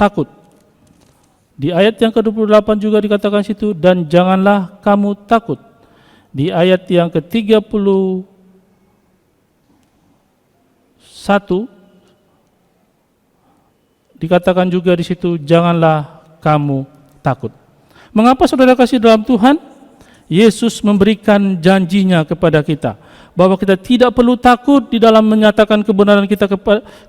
[SPEAKER 7] takut. Di ayat yang ke-28 juga dikatakan situ, dan janganlah kamu takut. Di ayat yang ke-31 dikatakan juga di situ, janganlah kamu takut. Mengapa saudara kasih dalam Tuhan? Yesus memberikan janjinya kepada kita bahwa kita tidak perlu takut di dalam menyatakan kebenaran kita,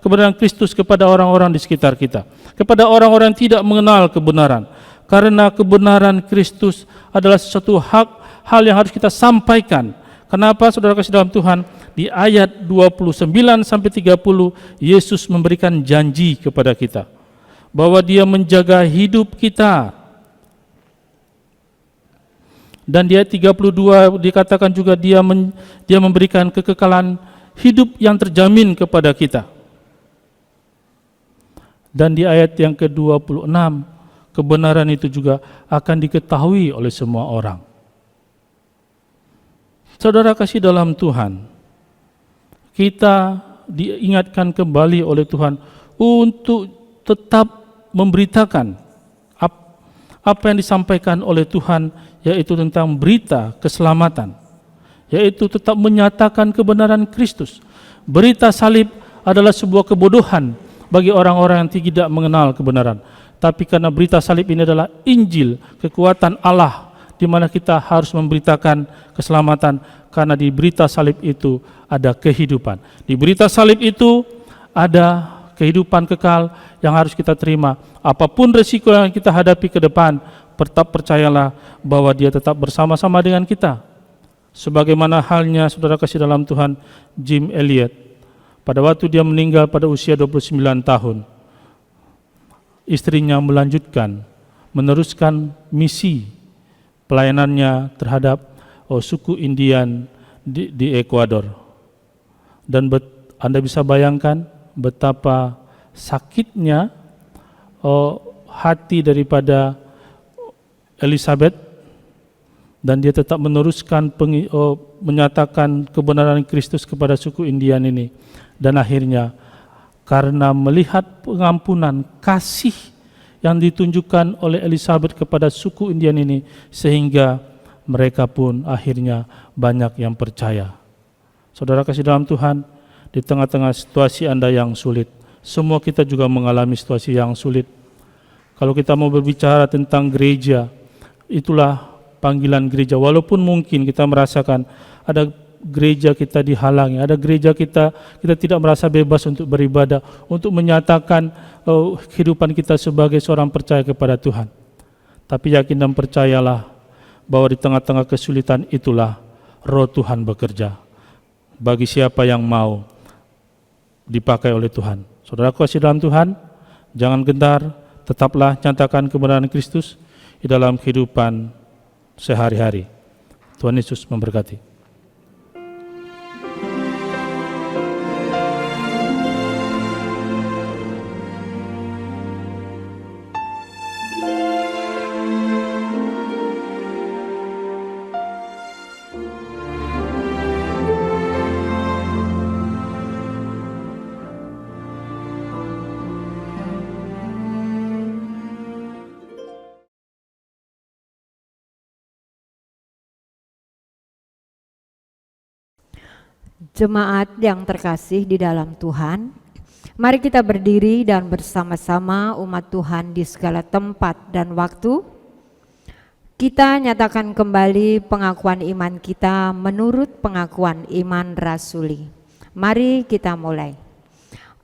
[SPEAKER 7] kebenaran Kristus kepada orang-orang di sekitar kita, kepada orang-orang yang tidak mengenal kebenaran. Karena kebenaran Kristus adalah sesuatu hal yang harus kita sampaikan. Kenapa saudara kasih dalam Tuhan? Di ayat 29 sampai 30 Yesus memberikan janji kepada kita bahwa Dia menjaga hidup kita. Dan di ayat 32 dikatakan juga dia memberikan kekekalan hidup yang terjamin kepada kita. Dan di ayat yang ke-26, kebenaran itu juga akan diketahui oleh semua orang. Saudara kasih dalam Tuhan, kita diingatkan kembali oleh Tuhan untuk tetap memberitakan apa yang disampaikan oleh Tuhan, yaitu tentang berita keselamatan, yaitu tetap menyatakan kebenaran Kristus. Berita salib adalah sebuah kebodohan bagi orang-orang yang tidak mengenal kebenaran. Tapi karena berita salib ini adalah Injil, kekuatan Allah, di mana kita harus memberitakan keselamatan, karena di berita salib itu ada kehidupan. Di berita salib itu ada kehidupan kekal yang harus kita terima. Apapun resiko yang kita hadapi ke depan, tetap percayalah bahwa Dia tetap bersama-sama dengan kita. Sebagaimana halnya saudara kasih dalam Tuhan Jim Elliot, pada waktu dia meninggal pada usia 29 tahun, istrinya meneruskan misi pelayanannya terhadap suku Indian di Ekuador. Dan Anda bisa bayangkan betapa sakitnya hati daripada Elizabeth, dan dia tetap meneruskan menyatakan kebenaran Kristus kepada suku Indian ini. Dan akhirnya karena melihat pengampunan, kasih yang ditunjukkan oleh Elizabeth kepada suku Indian ini, sehingga mereka pun akhirnya banyak yang percaya. Saudara kasih dalam Tuhan, di tengah-tengah situasi Anda yang sulit, semua kita juga mengalami situasi yang sulit. Kalau kita mau berbicara tentang gereja, itulah panggilan gereja. Walaupun mungkin kita merasakan ada gereja kita dihalangi, ada gereja kita tidak merasa bebas untuk beribadah, untuk menyatakan kehidupan kita sebagai seorang percaya kepada Tuhan. Tapi yakin dan percayalah bahwa di tengah-tengah kesulitan itulah Roh Tuhan bekerja bagi siapa yang mau dipakai oleh Tuhan. Saudara kasih dalam Tuhan, jangan gentar, tetaplah nyatakan kebenaran Kristus di dalam kehidupan sehari-hari. Tuhan Yesus memberkati.
[SPEAKER 11] Jemaat yang terkasih di dalam Tuhan, mari kita berdiri dan bersama-sama umat Tuhan di segala tempat dan waktu, kita nyatakan kembali pengakuan iman kita menurut pengakuan iman rasuli. Mari kita mulai.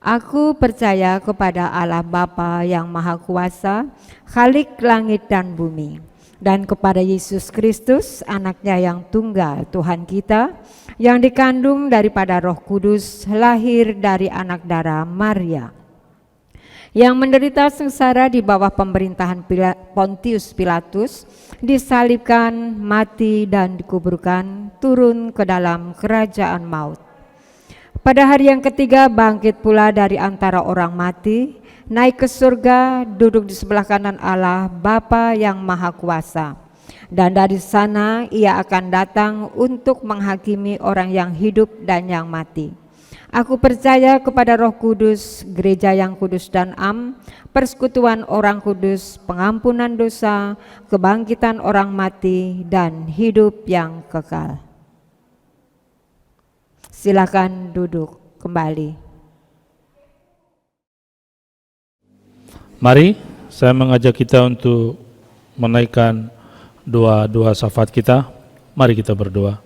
[SPEAKER 11] Aku percaya kepada Allah Bapa yang Maha Kuasa, Khalik langit dan bumi, dan kepada Yesus Kristus, anaknya yang tunggal, Tuhan kita, yang dikandung daripada Roh Kudus, lahir dari anak darah Maria, yang menderita sengsara di bawah pemerintahan Pontius Pilatus, disalibkan, mati dan dikuburkan, turun ke dalam kerajaan maut. Pada hari yang ketiga bangkit pula dari antara orang mati, naik ke surga, duduk di sebelah kanan Allah Bapa yang Maha Kuasa. Dan dari sana Ia akan datang untuk menghakimi orang yang hidup dan yang mati. Aku percaya kepada Roh Kudus, gereja yang kudus dan am, persekutuan orang kudus, pengampunan dosa, kebangkitan orang mati, dan hidup yang kekal. Silakan duduk kembali.
[SPEAKER 7] Mari saya mengajak kita untuk menaikkan doa syafaat kita. Mari kita berdoa.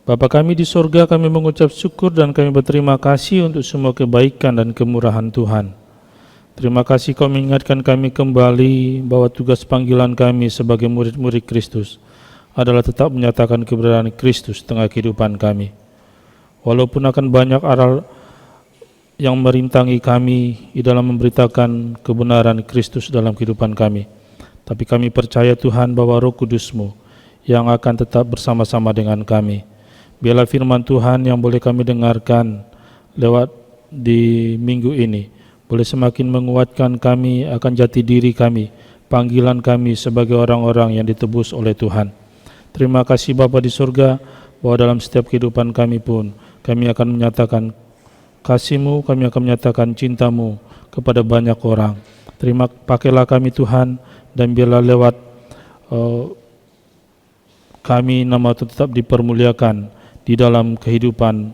[SPEAKER 7] Bapa kami di sorga, kami mengucap syukur dan kami berterima kasih untuk semua kebaikan dan kemurahan Tuhan. Terima kasih Kau mengingatkan kami kembali bahwa tugas panggilan kami sebagai murid-murid Kristus adalah tetap menyatakan kebenaran Kristus tengah kehidupan kami. Walaupun akan banyak aral yang merintangi kami di dalam memberitakan kebenaran Kristus dalam kehidupan kami, tapi kami percaya Tuhan bahwa Roh Kudus-Mu yang akan tetap bersama-sama dengan kami. Biarlah firman Tuhan yang boleh kami dengarkan lewat di minggu ini boleh semakin menguatkan kami akan jati diri kami, panggilan kami sebagai orang-orang yang ditebus oleh Tuhan. Terima kasih Bapa di surga, bahwa dalam setiap kehidupan kami pun kami akan menyatakan kasih-Mu, kami akan menyatakan cinta-Mu kepada banyak orang. Pakailah kami Tuhan, dan biarlah lewat kami nama Tuhan tetap dipermuliakan di dalam kehidupan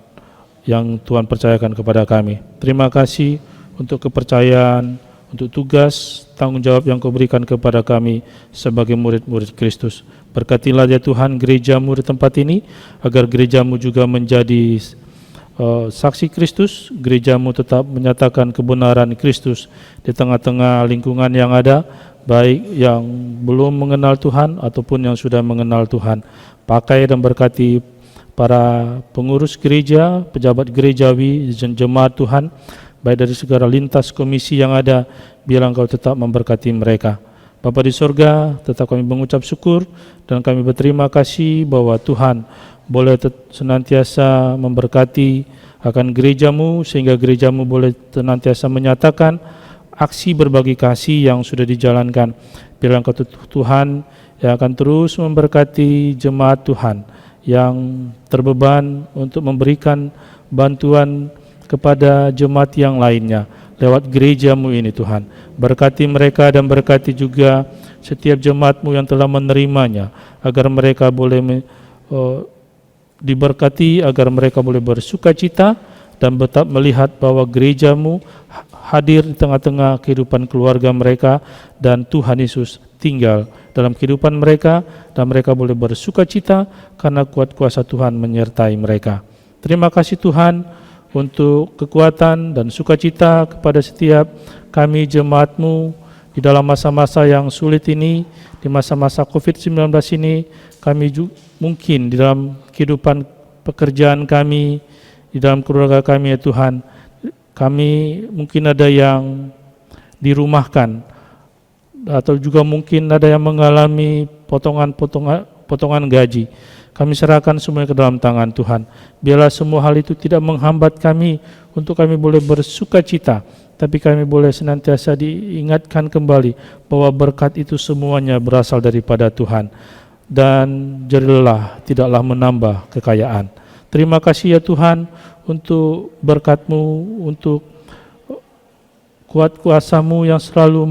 [SPEAKER 7] yang Tuhan percayakan kepada kami. Terima kasih untuk kepercayaan, untuk tugas, tanggung jawab yang Kau berikan kepada kami sebagai murid-murid Kristus. Berkatilah ya Tuhan gerejamu di tempat ini, agar gerejamu juga menjadi saksi Kristus, gerejamu tetap menyatakan kebenaran Kristus di tengah-tengah lingkungan yang ada, baik yang belum mengenal Tuhan ataupun yang sudah mengenal Tuhan. Pakai dan berkati para pengurus gereja, pejabat gerejawi, jemaat Tuhan, baik dari segala lintas komisi yang ada, biarlah Engkau tetap memberkati mereka. Bapa di sorga, tetap kami mengucap syukur dan kami berterima kasih bahwa Tuhan boleh senantiasa memberkati akan gerejamu, sehingga gerejamu boleh senantiasa menyatakan aksi berbagi kasih yang sudah dijalankan. Biarlah Engkau Tuhan yang akan terus memberkati jemaat Tuhan yang terbeban untuk memberikan bantuan kepada jemaat yang lainnya lewat gerejamu ini Tuhan. Berkati mereka dan berkati juga setiap jemaatmu yang telah menerimanya, agar mereka boleh diberkati, agar mereka boleh bersuka cita dan tetap melihat bahwa gerejamu hadir di tengah-tengah kehidupan keluarga mereka, dan Tuhan Yesus tinggal dalam kehidupan mereka, dan mereka boleh bersuka cita karena kuat kuasa Tuhan menyertai mereka. Terima kasih Tuhan untuk kekuatan dan sukacita kepada setiap kami jemaat-Mu di dalam masa-masa yang sulit ini, di masa-masa COVID-19 ini. Kami mungkin di dalam kehidupan pekerjaan kami, di dalam keluarga kami ya Tuhan, kami mungkin ada yang dirumahkan, atau juga mungkin ada yang mengalami potongan gaji. Kami serahkan semuanya ke dalam tangan Tuhan. Biarlah semua hal itu tidak menghambat kami untuk kami boleh bersuka cita, tapi kami boleh senantiasa diingatkan kembali bahwa berkat itu semuanya berasal daripada Tuhan, dan jerilah tidaklah menambah kekayaan. Terima kasih ya Tuhan untuk berkat-Mu, untuk kuat kuasa-Mu yang selalu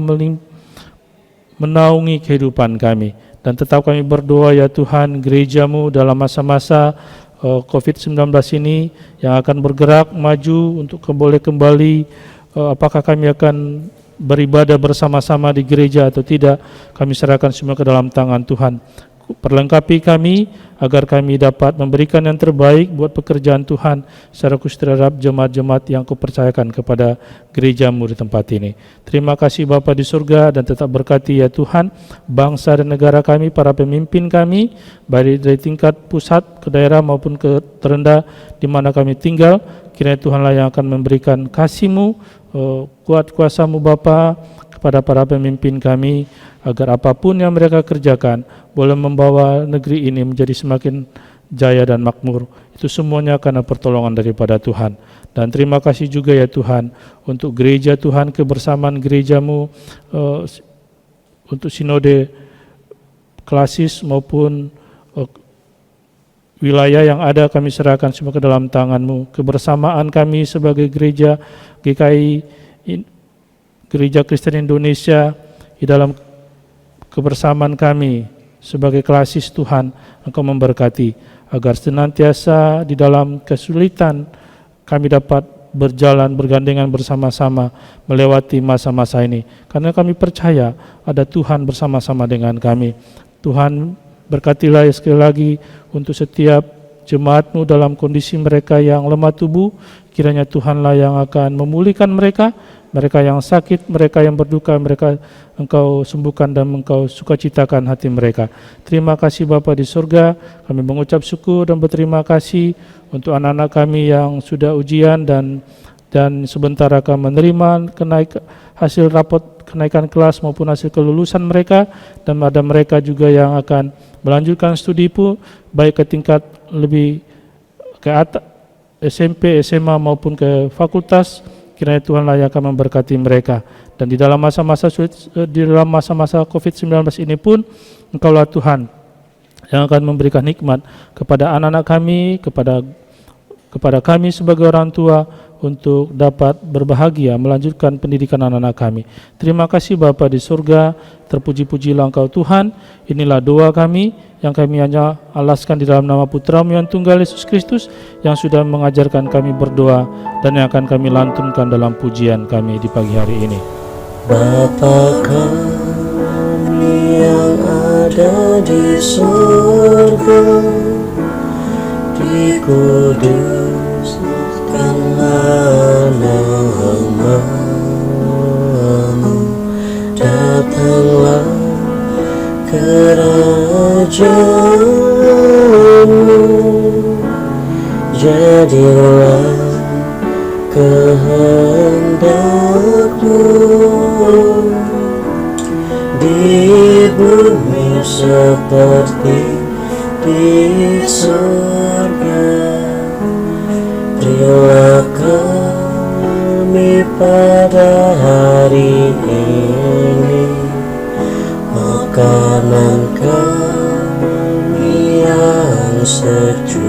[SPEAKER 7] menaungi kehidupan kami. Dan tetap kami berdoa ya Tuhan, gereja-Mu dalam masa-masa COVID-19 ini yang akan bergerak maju untuk boleh kembali, apakah kami akan beribadah bersama-sama di gereja atau tidak, kami serahkan semua ke dalam tangan Tuhan. Perlengkapi kami agar kami dapat memberikan yang terbaik buat pekerjaan Tuhan secara khusus terhadap jemaat-jemaat yang Kau percayakan kepada gereja-Mu di tempat ini. Terima kasih Bapa di surga, dan tetap berkati ya Tuhan bangsa dan negara kami, para pemimpin kami, baik dari tingkat pusat ke daerah maupun ke terendah di mana kami tinggal. Kiranya Tuhanlah yang akan memberikan kasih-Mu, kuat kuasa-Mu Bapa kepada para pemimpin kami, agar apapun yang mereka kerjakan boleh membawa negeri ini menjadi semakin jaya dan makmur. Itu semuanya karena pertolongan daripada Tuhan. Dan terima kasih juga ya Tuhan untuk gereja Tuhan, kebersamaan gereja-Mu, untuk sinode klasis maupun wilayah yang ada, kami serahkan semua ke dalam tangan-Mu. Kebersamaan kami sebagai gereja GKI, Gereja Kristen Indonesia, di dalam kebersamaan kami sebagai klasis Tuhan, Engkau memberkati agar senantiasa di dalam kesulitan kami dapat berjalan bergandengan bersama-sama melewati masa-masa ini, karena kami percaya ada Tuhan bersama-sama dengan kami. Tuhan berkatilah sekali lagi untuk setiap jemaat-Mu dalam kondisi mereka yang lemah tubuh. Kiranya Tuhanlah yang akan memulihkan mereka, mereka yang sakit, mereka yang berduka, mereka Engkau sembuhkan dan Engkau sukacitakan hati mereka. Terima kasih Bapa di surga, kami mengucap syukur dan berterima kasih untuk anak-anak kami yang sudah ujian dan sebentar akan menerima hasil rapot kenaikan kelas maupun hasil kelulusan mereka, dan ada mereka juga yang akan melanjutkan studi pun baik ke tingkat lebih ke atas, SMP, SMA maupun ke fakultas. Kiranya Tuhanlah yang akan memberkati mereka. Dan di dalam masa-masa sulit, di dalam masa-masa COVID-19 ini pun, Engkaulah Tuhan yang akan memberikan hikmat kepada anak-anak kami, kepada kami sebagai orang tua, untuk dapat berbahagia melanjutkan pendidikan anak-anak kami. Terima kasih Bapa di surga, terpuji-pujilah Engkau Tuhan. Inilah doa kami yang kami hanya alaskan di dalam nama Putra-Mu yang tunggal Yesus Kristus, yang sudah mengajarkan kami berdoa dan yang akan kami lantunkan dalam pujian kami di pagi hari ini.
[SPEAKER 10] Bapa kami yang ada di surga, dikuduskanlah nama-Mu, datanglah kerajaan-Mu, jadilah kehendak-Mu di bumi seperti di surga. Berilah kami pada hari ini makanan kami yang secukupnya,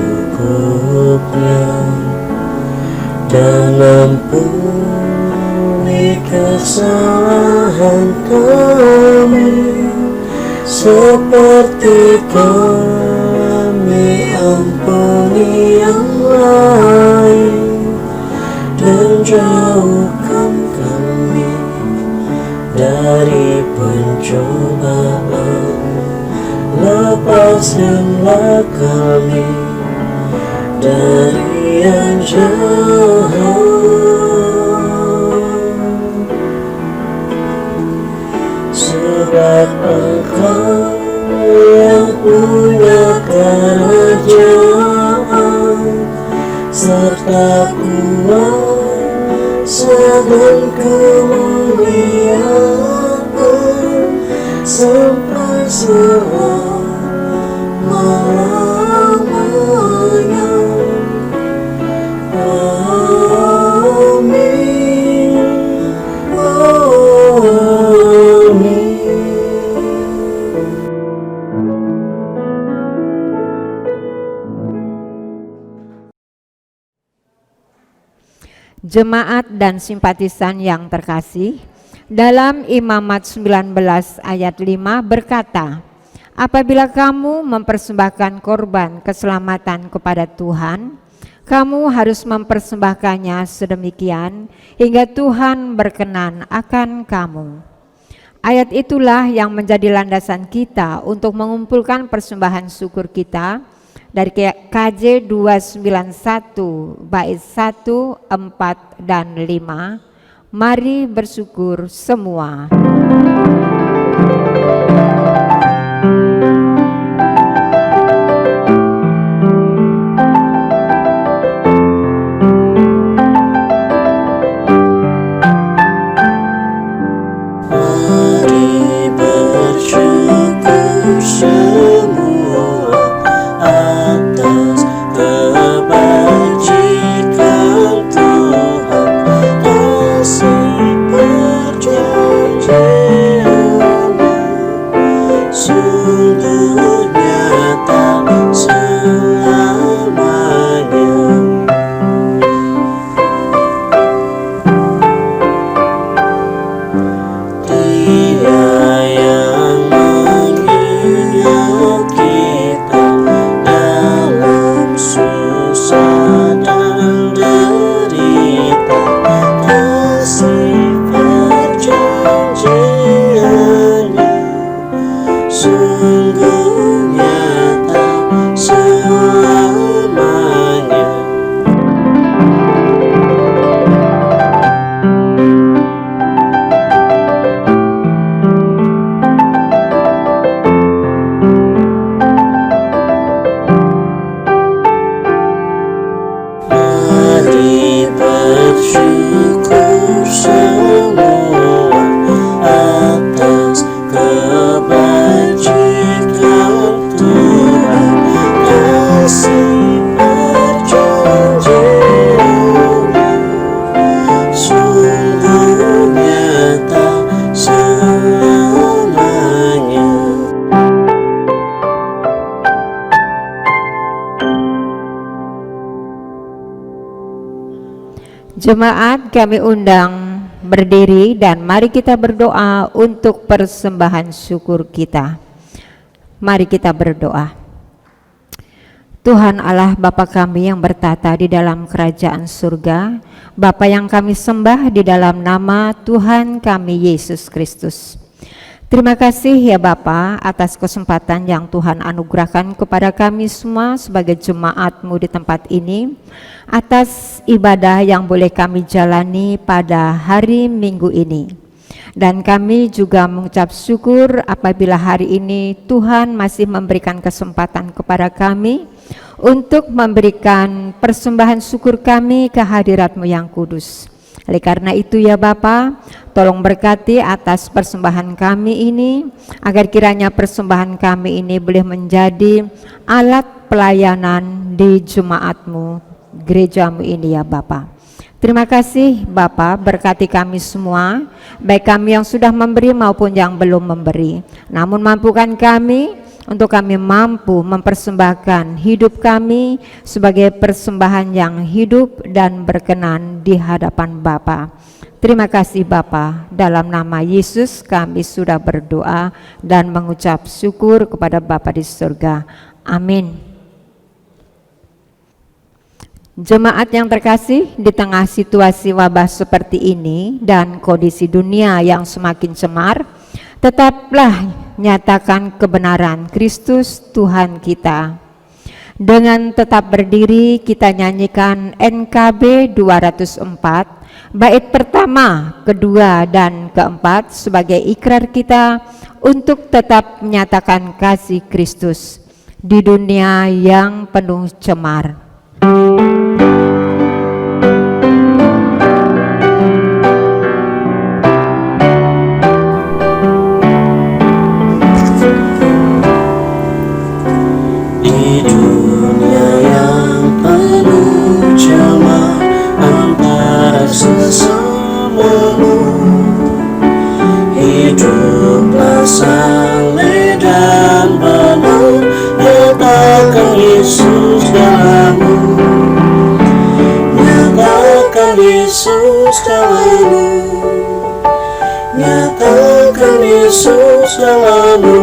[SPEAKER 10] dan ampuni kesalahan kami seperti kami ampuni yang lain, dan jauhkan kami dari pencobaan, lepaskanlah kami dari yang jahat, sebab Engkau yang punya kerajaan serta kuasa dan kemuliaan sampai selama-lamanya. Amin. Amin.
[SPEAKER 12] Jemaat dan simpatisan yang terkasih, dalam Imamat 19 ayat 5 berkata, apabila kamu mempersembahkan korban keselamatan kepada Tuhan, kamu harus mempersembahkannya sedemikian hingga Tuhan berkenan akan kamu. Ayat itulah yang menjadi landasan kita untuk mengumpulkan persembahan syukur kita dari KJ 291 bait 1, 4, dan 5. Mari bersyukur semua.
[SPEAKER 10] Mari bersyukur semua atas kebajikan Tuhan, kasih perjanjian.
[SPEAKER 12] Jemaat kami undang berdiri dan mari kita berdoa untuk persembahan syukur kita. Mari kita berdoa. Tuhan Allah Bapa kami yang bertata di dalam kerajaan surga, Bapa yang kami sembah di dalam nama Tuhan kami Yesus Kristus. Terima kasih ya Bapa atas kesempatan yang Tuhan anugerahkan kepada kami semua sebagai jemaat-Mu di tempat ini, atas ibadah yang boleh kami jalani pada hari Minggu ini. Dan kami juga mengucap syukur apabila hari ini Tuhan masih memberikan kesempatan kepada kami untuk memberikan persembahan syukur kami ke hadirat-Mu yang kudus. Oleh karena itu ya Bapa, tolong berkati atas persembahan kami ini, agar kiranya persembahan kami ini boleh menjadi alat pelayanan di jemaat-Mu, gereja-Mu ini ya Bapa. Terima kasih Bapa, berkati kami semua, baik kami yang sudah memberi maupun yang belum memberi. Namun mampukan kami untuk kami mampu mempersembahkan hidup kami sebagai persembahan yang hidup dan berkenan di hadapan Bapa. Terima kasih Bapa, dalam nama Yesus kami sudah berdoa dan mengucap syukur kepada Bapa di surga. Amin. Jemaat yang terkasih, di tengah situasi wabah seperti ini dan kondisi dunia yang semakin cemar, tetaplah nyatakan kebenaran Kristus Tuhan kita. Dengan tetap berdiri kita nyanyikan NKB 204, bait pertama, kedua, dan keempat sebagai ikrar kita untuk tetap menyatakan kasih Kristus di dunia yang penuh cemar.
[SPEAKER 6] Hiduplah saleh dan benar, nyatakan Yesus dalammu, nyatakan Yesus dalammu, nyatakan Yesus dalammu.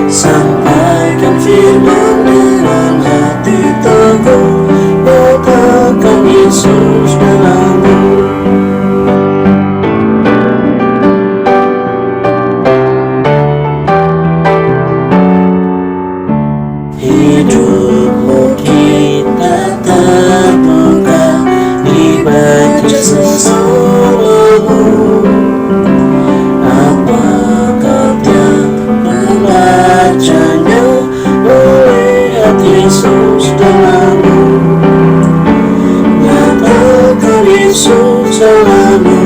[SPEAKER 6] Sampaikan firman dengan hati teguh, nyatakan Yesus dalammu. Hidupmu kita terbuka, dibaca sesamamu. Apakah yang membacanya, melihat Yesus dalammu, nyatakan Yesus dalammu,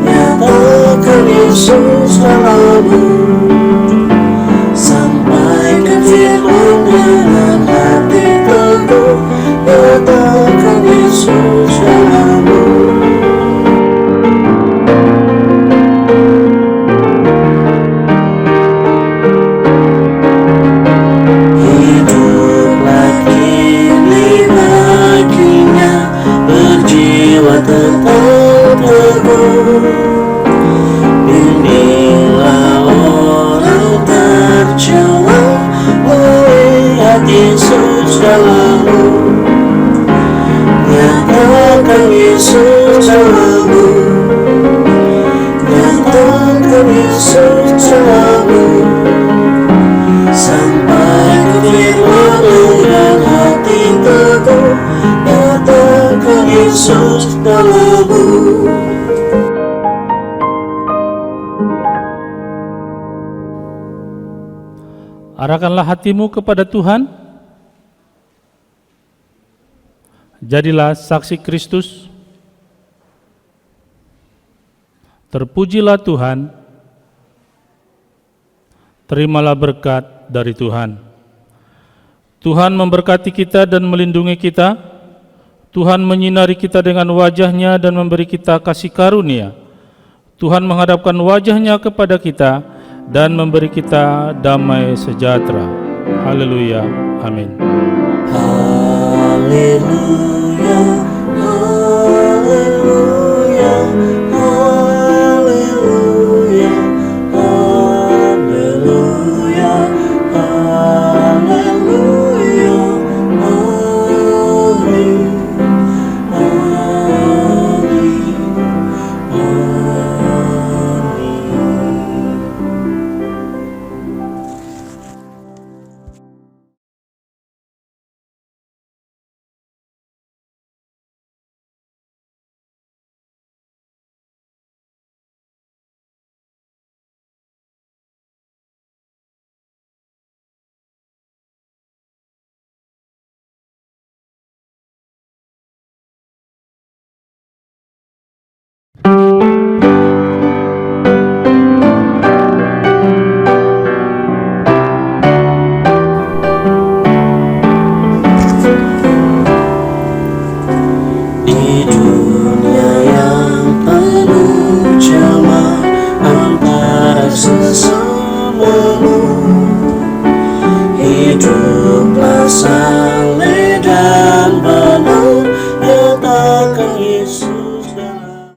[SPEAKER 6] nyatakan Yesus dalammu. Sampaikan firman dengan hati teguh, nyatakan Yesus dalammu. Hiduplah kini baginya, berjiwa tetap teguh. Inilah orang tercelah, melihat Yesus dalammu, nyatakan Yesus dalammu, nyatakan Yesus dalammu. Sampai firman dengan hati teguh, nyatakan Yesus dalammu.
[SPEAKER 7] Arahkanlah hatimu kepada Tuhan. Jadilah saksi Kristus. Terpujilah Tuhan. Terimalah berkat dari Tuhan. Tuhan memberkati kita dan melindungi kita. Tuhan menyinari kita dengan wajah-Nya dan memberi kita kasih karunia. Tuhan menghadapkan wajah-Nya kepada kita dan memberi kita damai sejahtera. Haleluya. Amin.
[SPEAKER 6] Haleluya. haleluya,